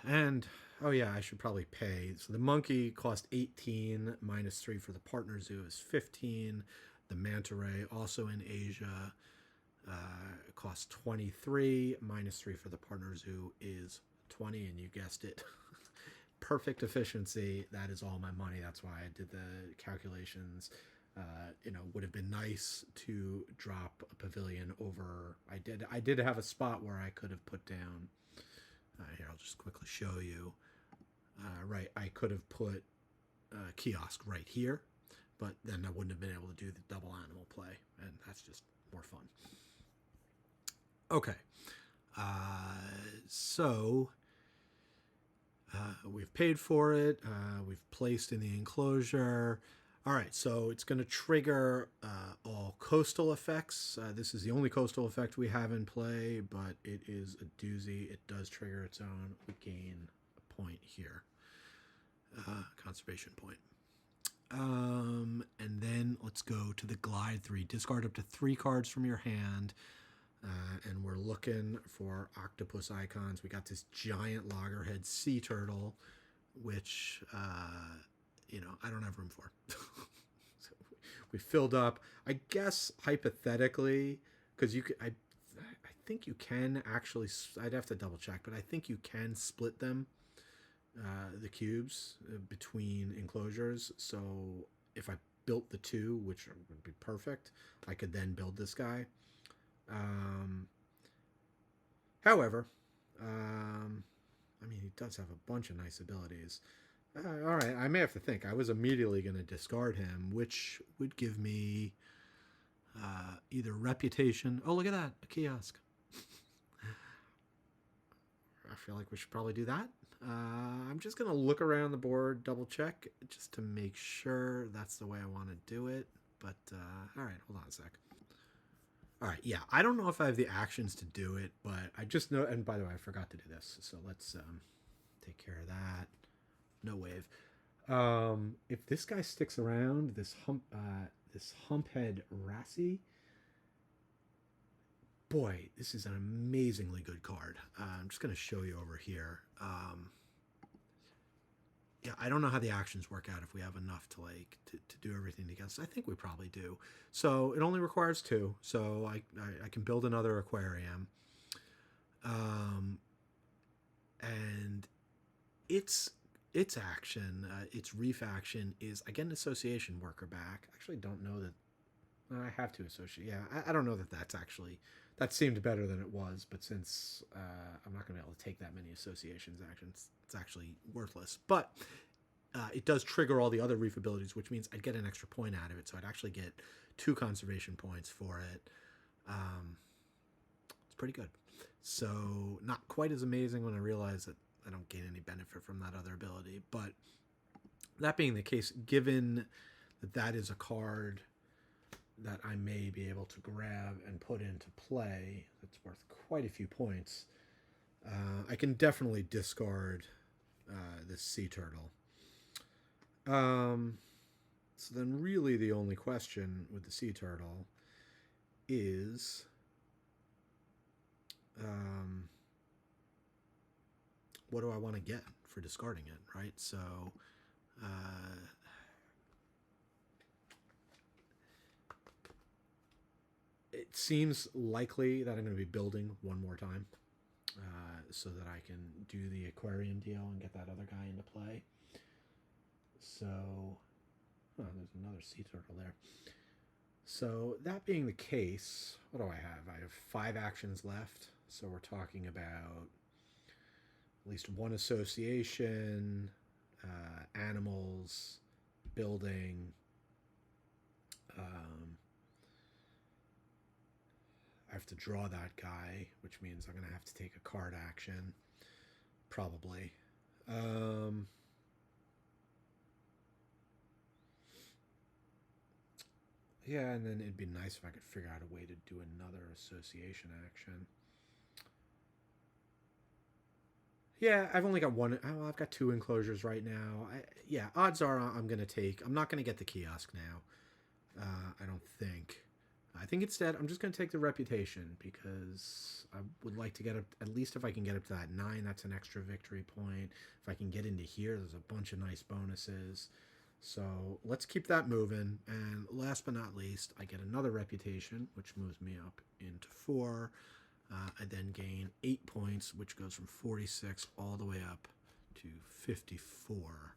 And, oh yeah, I should probably pay. So the monkey cost 18, minus 3 for the partner zoo is 15. The manta ray, also in Asia, costs 23, minus 3 for the partner zoo is 20, and you guessed it. Perfect efficiency. That is all my money. That's why I did the calculations. Would have been nice to drop a pavilion over. I did have a spot where I could have put down. Here, I'll just quickly show you. Right, I could have put a kiosk right here, but then I wouldn't have been able to do the double animal play, and that's just more fun. Okay, so we've paid for it. We've placed in the enclosure. All right, so it's going to trigger all coastal effects. This is the only coastal effect we have in play, but it is a doozy. It does trigger its own. We gain a point here, conservation point. And then let's go to the Glide 3. Discard up to 3 cards from your hand. And we're looking for octopus icons. We got this giant loggerhead sea turtle, which, I don't have room for. So we filled up. I guess hypothetically, because I think you can actually, I'd have to double check, but I think you can split them, the cubes, between enclosures. So if I built the 2, which would be perfect, I could then build this guy. However, he does have a bunch of nice abilities. All right, I may have to think. I was immediately going to discard him, which would give me either reputation. Oh, look at that, a kiosk. I feel like we should probably do that. I'm just going to look around the board, double check, just to make sure that's the way I want to do it. But, all right, hold on a sec. All right, yeah, I don't know if I have the actions to do it, but I just know, and by the way, I forgot to do this, so let's take care of that. No wave. If this guy sticks around, this humphead Rassi, boy, this is an amazingly good card. I'm just going to show you over here. Yeah, I don't know how the actions work out if we have enough to to do everything together. So I think we probably do. So it only requires 2. So I can build another aquarium. And its action, its reef action is I get an association worker back. I actually don't know that I have to associate. Yeah, I don't know that seemed better than it was, but since I'm not going to be able to take that many associations actions, it's actually worthless. But it does trigger all the other reef abilities, which means I'd get an extra point out of it. So I'd actually get 2 conservation points for it. It's pretty good. So not quite as amazing when I realize that I don't gain any benefit from that other ability. But that being the case, given that is a card that I may be able to grab and put into play that's worth quite a few points, I can definitely discard this sea turtle. So then really the only question with the sea turtle is what do I want to get for discarding it, right? So it seems likely that I'm going to be building one more time so that I can do the aquarium deal and get that other guy into play. So, there's another sea turtle there. So that being the case, what do I have? I have 5 actions left. So we're talking about at least 1 association, animals, building, I have to draw that guy, which means I'm going to have to take a card action, probably. Yeah, and then it'd be nice if I could figure out a way to do another association action. Yeah, I've only got 1. Oh, I've got 2 enclosures right now. Yeah, odds are I'm going to take... I'm not going to get the kiosk now. I don't think. I think instead I'm just going to take the reputation because I would like to get up, at least if I can get up to that 9, that's an extra victory point. If I can get into here, there's a bunch of nice bonuses. So let's keep that moving. And last but not least, I get another reputation, which moves me up into 4. I then gain 8 points, which goes from 46 all the way up to 54.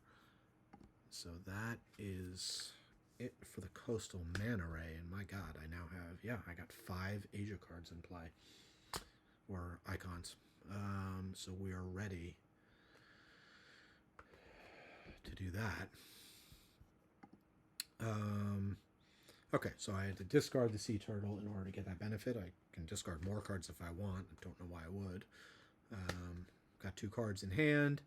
So that is it for the coastal man array. And my god, I now have, I got 5 Asia cards in play, or icons. So we are ready to do that. Okay, so I had to discard the sea turtle in order to get that benefit. I can discard more cards if I want. I don't know why I would. Got 2 cards in hand.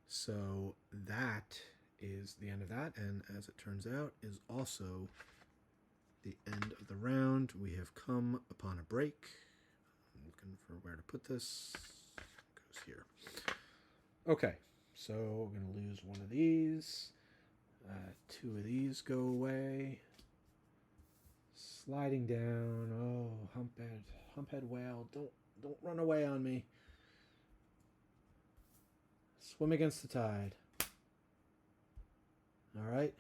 So that is the end of that. And as it turns out, is also the end of the round. We have come upon a break. I'm looking for where to put this. It goes here. Okay, so we're going to lose one of these. 2 of these go away. Sliding down. Oh, humphead whale. Don't run away on me. Swim against the tide. All right.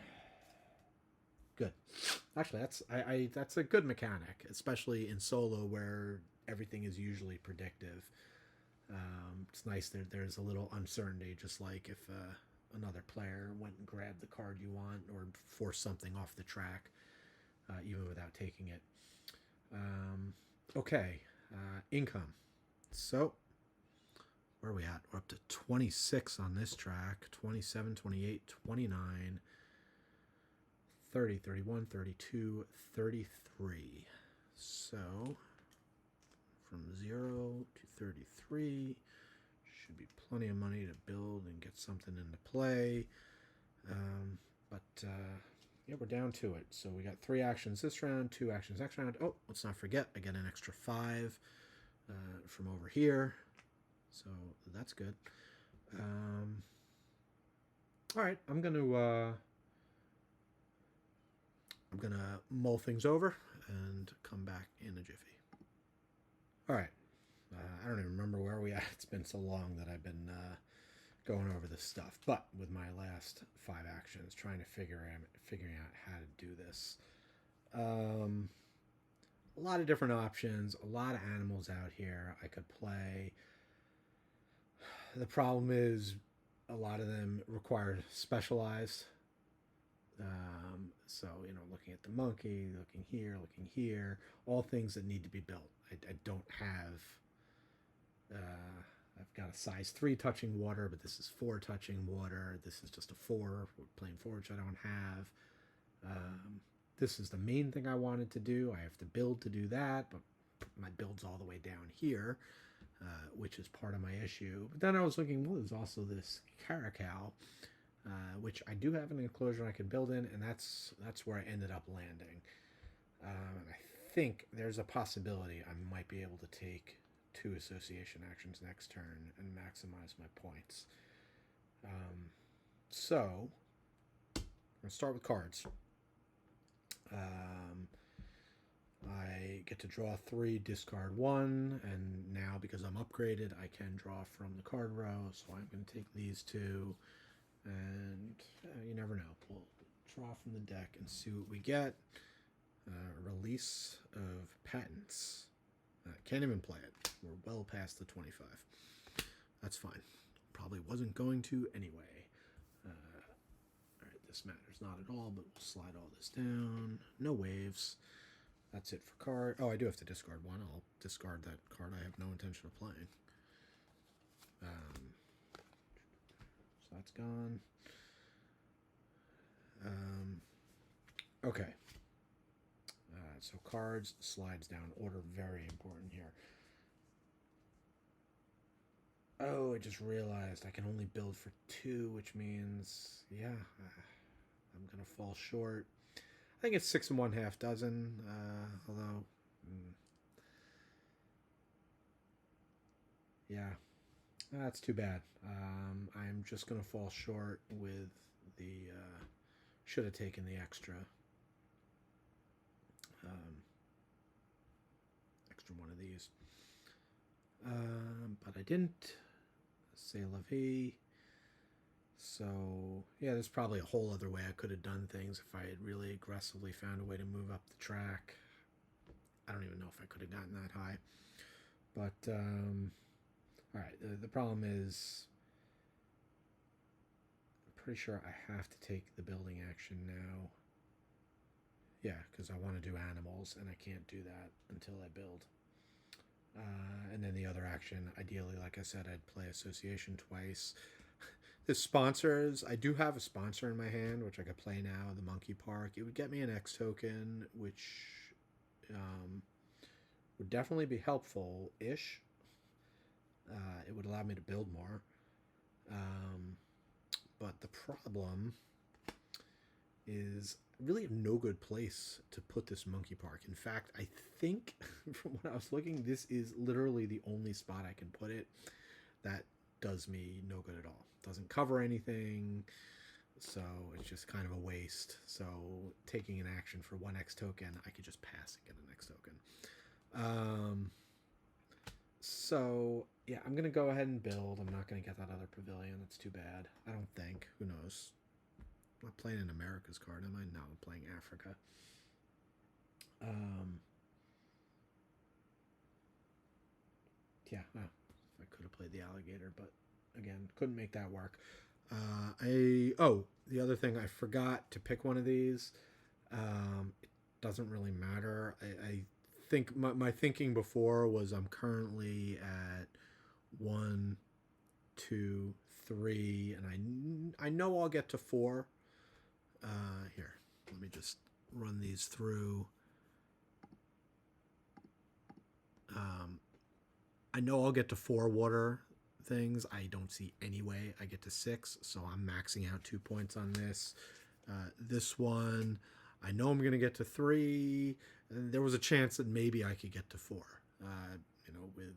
Good. Actually, that's a good mechanic, especially in solo where everything is usually predictive. It's nice that there's a little uncertainty, just like if another player went and grabbed the card you want or forced something off the track, even without taking it. Okay, income. So, where are we at? We're up to 26 on this track, 27, 28, 29, 30, 31, 32, 33. So, from 0 to 33, should be plenty of money to build and get something into play. Yeah, we're down to it. So we got 3 actions this round, 2 actions next round. Oh, let's not forget, I get an extra 5 from over here. So that's good. All right, I'm gonna mull things over and come back in a jiffy. All right. I don't even remember where we at. It's been so long that I've been going over this stuff. But with my last 5 actions, trying to figuring out how to do this. A lot of different options, a lot of animals out here I could play. The problem is a lot of them require specialized. So, looking at the monkey, looking here, all things that need to be built. I don't have... I've got a size 3 touching water, but this is 4 touching water. This is just a 4 playing 4, which I don't have. This is the main thing I wanted to do. I have to build to do that, but my build's all the way down here, which is part of my issue. But then I was looking, well, there's also this caracal, which I do have an enclosure I can build in, and that's where I ended up landing. And I think there's a possibility I might be able to take 2 association actions next turn and maximize my points. So, I'm going to start with cards. I get to draw 3, discard 1, and now because I'm upgraded, I can draw from the card row, so I'm going to take these 2, and you never know. We'll draw from the deck and see what we get. Release of patents. Can't even play it. We're well past the 25. That's fine. Probably wasn't going to anyway. Alright, this matters not at all, but we'll slide all this down. No waves. That's it for card. Oh, I do have to discard 1. I'll discard that card I have no intention of playing. So that's gone. Okay. So cards, slides down. Order, very important here. Oh, I just realized I can only build for 2, which means, yeah, I'm going to fall short. I think it's 6 1/2 dozen, although, yeah, that's too bad. I'm just going to fall short with the, should have taken the extra one of these. But I didn't. C'est la vie. So, yeah, there's probably a whole other way I could have done things if I had really aggressively found a way to move up the track. I don't even know if I could have gotten that high. But, alright, the problem is, I'm pretty sure I have to take the building action now. Yeah, because I want to do animals, and I can't do that until I build. And then the other action, ideally, like I said, I'd play association twice. The sponsors, I do have a sponsor in my hand, which I could play now, the Monkey Park. It would get me an X token, which um, would definitely be helpful-ish. It would allow me to build more. Um, but the problem is I really have no good place to put this monkey park. In fact, I think from what I was looking, this is literally the only spot I can put it that does me no good at all. Doesn't cover anything, so it's just kind of a waste. So taking an action for 1x token, I could just pass and get an X token. So yeah, I'm gonna go ahead and build. I'm not gonna get that other pavilion. That's too bad. I don't think. Who knows? I'm not playing an America's card, am I? No, I'm playing Africa. Yeah, well, I could have played the alligator, but again, couldn't make that work. The other thing, I forgot to pick one of these. It doesn't really matter. I think my thinking before was I'm currently at 1, 2, 3, and I know I'll get to 4. Here, let me just run these through. I know I'll get to 4 water things. I don't see any way I get to 6, so I'm maxing out 2 points on this. This one, I know I'm going to get to 3. And there was a chance that maybe I could get to 4. With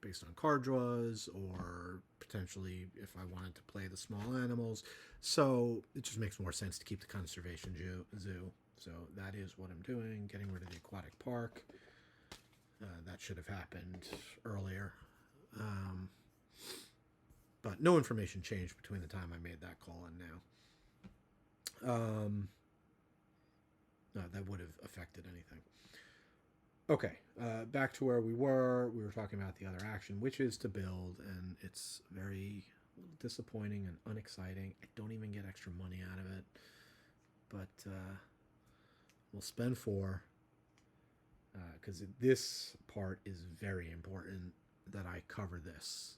based on card draws or potentially if I wanted to play the small animals. So it just makes more sense to keep the conservation zoo. So that is what I'm doing, getting rid of the aquatic park. That should have happened earlier. But no information changed between the time I made that call and now. No, that would have affected anything. Okay, back to where we were. We were talking about the other action, which is to build, and it's very disappointing and unexciting. I don't even get extra money out of it, but we'll spend 4 because this part is very important that I cover this.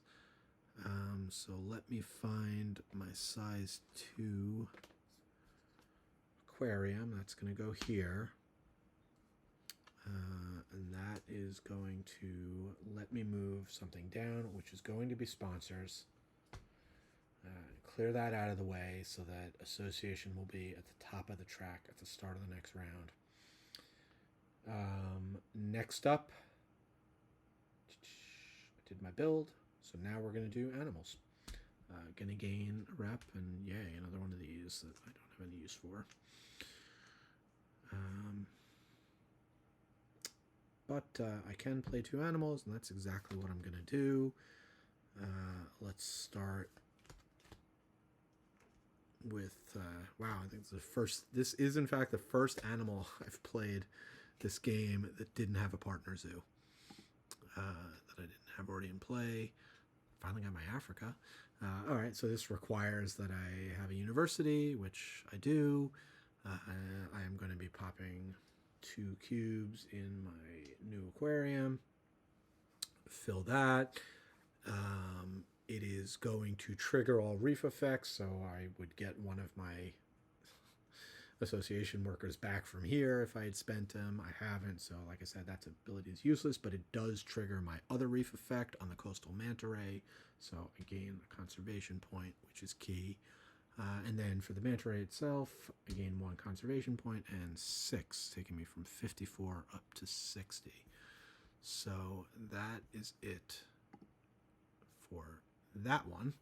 So let me find my size 2 aquarium. That's going to go here. And that is going to let me move something down, which is going to be sponsors. Clear that out of the way so that association will be at the top of the track at the start of the next round. Next up, I did my build, so now we're going to do animals. Going to gain a rep, and yay, another one of these that I don't have any use for. But I can play 2 animals, and that's exactly what I'm going to do. Let's start with, wow, I think this is in fact the first animal I've played this game that didn't have a partner zoo, that I didn't have already in play. Finally got my Africa. All right, so this requires that I have a university, which I do. I am going to be popping 2 cubes in my new aquarium. Fill that. It is going to trigger all reef effects, so I would get one of my association workers back from here if I had spent them. I haven't, so like I said, that ability is useless, but it does trigger my other reef effect on the coastal manta ray, so I gain a conservation point, which is key. And then for the manta ray itself, I gain 1 conservation point and 6, taking me from 54 up to 60. So that is it for that one.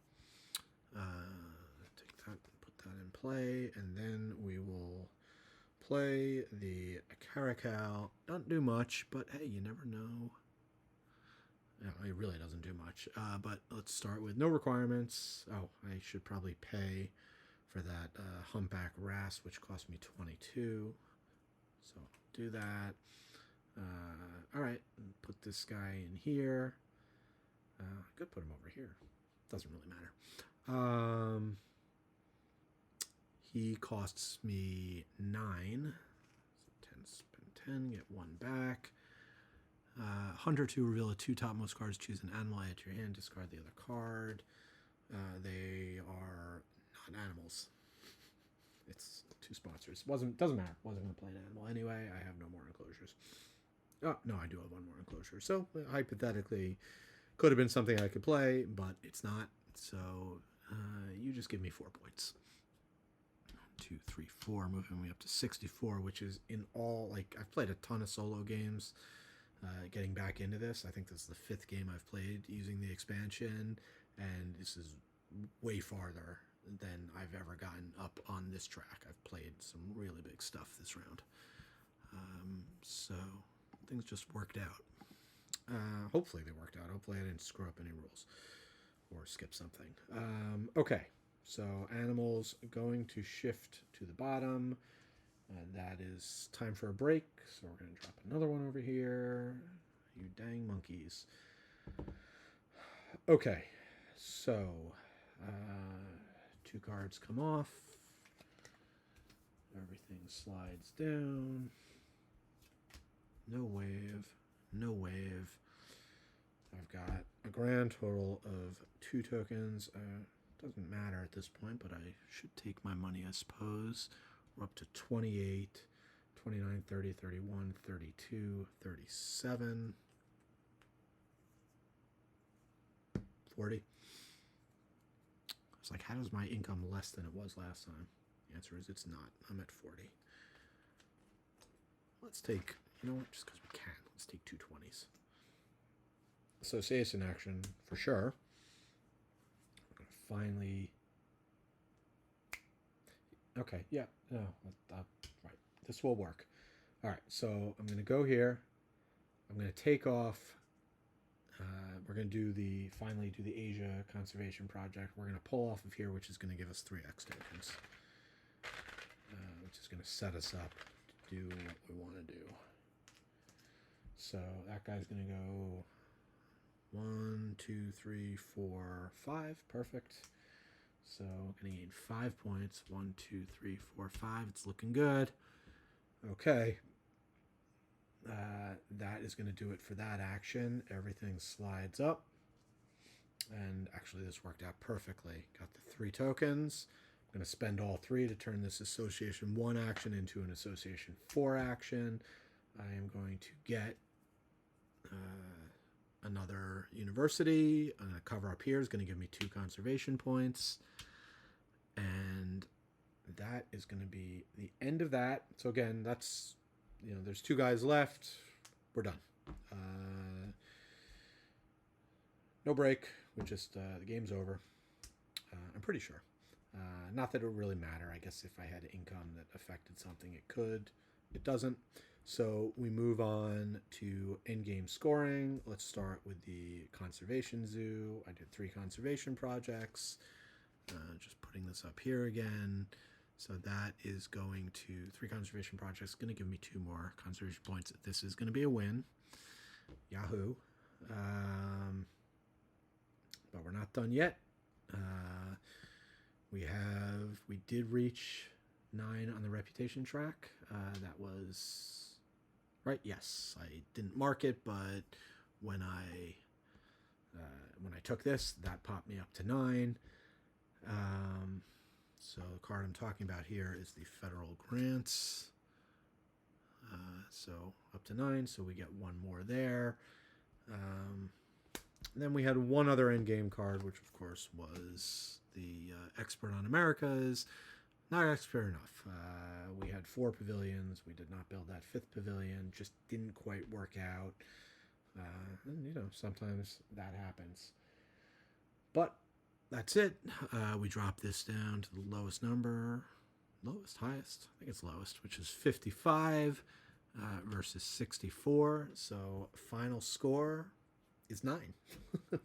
Take that, put that in play, and then we will play the Caracal. Don't do much, but hey, you never know. No, it really doesn't do much. But let's start with no requirements. Oh, I should probably pay for that humpback wrasse, which cost me 22. So do that. All right, put this guy in here. I could put him over here. Doesn't really matter. He costs me 9. So 10, spend 10, get 1 back. Hunter to reveal the 2 topmost cards. Choose an animal, add to your hand, discard the other card. They are not animals. It's 2 sponsors. Doesn't matter. Wasn't going to play an animal anyway. I have no more enclosures. Oh, no, I do have one more enclosure. So hypothetically, could have been something I could play, but it's not. So you just give me 4 points. 2, 3, 4, moving me up to 64, which is in all, like, I've played a ton of solo games. Getting back into this, I think this is the 5th game I've played using the expansion, and this is way farther than I've ever gotten up on this track. I've played some really big stuff this round. So things just worked out. Hopefully they worked out. Hopefully I didn't screw up any rules or skip something. Okay, so animals going to shift to the bottom. And that is time for a break. So we're going to drop another one over here. You dang monkeys. Okay, so 2 cards come off. Everything slides down. No wave. No wave. I've got a grand total of 2 tokens. Doesn't matter at this point, but I should take my money, I suppose. We're up to 28, 29, 30, 31, 32, 37, 40. It's like, how is my income less than it was last time? The answer is it's not. I'm at 40. Let's take, you know what, just because we can, let's take 2 20s. Association action, for sure. I'm going to finally... Okay, yeah, no, right. This will work. All right, so I'm going to go here. I'm going to take off. We're going to finally do the Asia Conservation Project. We're going to pull off of here, which is going to give us 3x tokens, which is going to set us up to do what we want to do. So that guy's going to go 1, 2, 3, 4, 5. Perfect. So I'm going to gain 5 points. 1, 2, 3, 4, 5. It's looking good. Okay. That is going to do it for that action. Everything slides up. And actually this worked out perfectly. Got the 3 tokens. I'm going to spend all 3 to turn this Association 1 action into an Association 4 action. I am going to get another university. I'm going to cover up here. Is going to give me 2 conservation points. And that is going to be the end of that. So again, that's, you know, there's 2 guys left. We're done. No break. We just, the game's over. I'm pretty sure. Not that it would really matter. I guess if I had income that affected something, it could. It doesn't. So we move on to in-game scoring. Let's start with the conservation zoo. I did 3 conservation projects. Just putting this up here again. So that is going to 3 conservation projects. Going to give me 2 more conservation points. This is going to be a win. Yahoo. But we're not done yet. We did reach 9 on the reputation track. That was right. Yes, I didn't mark it, but when I took this, that popped me up to 9. So the card I'm talking about here is the federal grants. So up to 9, so we get 1 more there. Then we had one other end-game card, which of course was the expert on Americas. Not expert enough. We had 4 pavilions. We did not build that 5th pavilion. Just didn't quite work out. And, you know, sometimes that happens. But that's it. We drop this down to the lowest number. Lowest, highest? I think it's lowest, which is 55 versus 64. So final score is 9,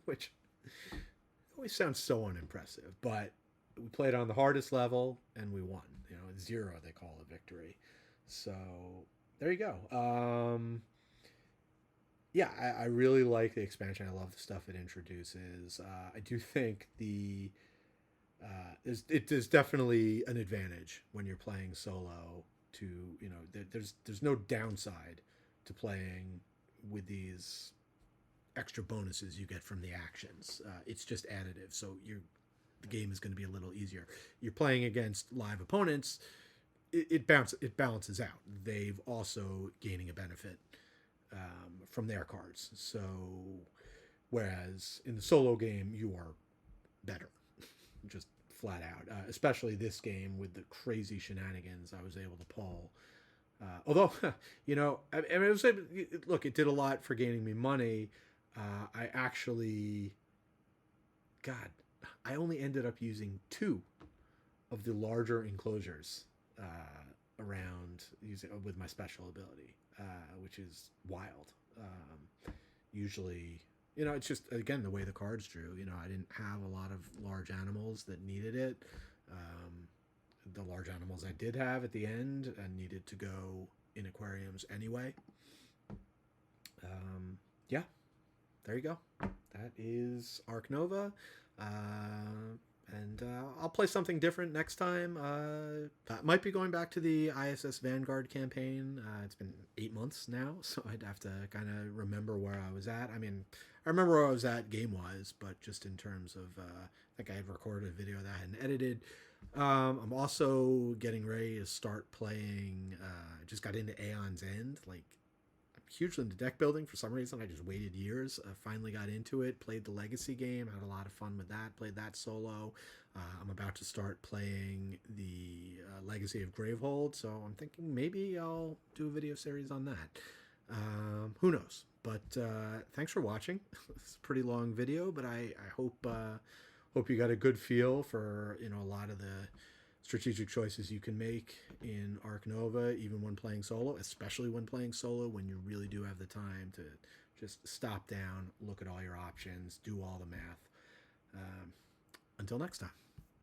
which always sounds so unimpressive. But we played on the hardest level and we won. You know, 0 they call a victory. So there you go. Yeah, I really like the expansion. I love the stuff it introduces. I do think there's definitely an advantage when you're playing solo. To, you know, there's no downside to playing with these extra bonuses you get from the actions. It's just additive. So the game is going to be a little easier. You're playing against live opponents. It balances out. They've also gaining a benefit from their cards. So, whereas in the solo game, you are better, just flat out. Especially this game with the crazy shenanigans I was able to pull. Although, you know, I mean, it was, look, it did a lot for gaining me money. I actually, God, I only ended up using 2 of the larger enclosures around using with my special ability, which is wild. Usually, you know, it's just again the way the cards drew. You know, I didn't have a lot of large animals that needed it. The large animals I did have at the end and needed to go in aquariums anyway. Yeah, there you go. That is Ark Nova. And I'll play something different next time. That might be going back to the ISS Vanguard campaign. It's been 8 months now, so I'd have to kind of remember where I was at. I mean, I remember where I was at game-wise, but just in terms of, I think I had recorded a video that I hadn't edited. I'm also getting ready to start playing, I just got into Aeon's End, like, hugely into deck building for some reason. I just waited years. Finally got into it. Played the Legacy game. Had a lot of fun with that. Played that solo. I'm about to start playing the Legacy of Gravehold. So I'm thinking maybe I'll do a video series on that. Who knows? But thanks for watching. It's a pretty long video, but I hope you got a good feel for, you know, a lot of the strategic choices you can make in Ark Nova, even when playing solo, especially when playing solo, when you really do have the time to just stop down, look at all your options, do all the math. Until next time.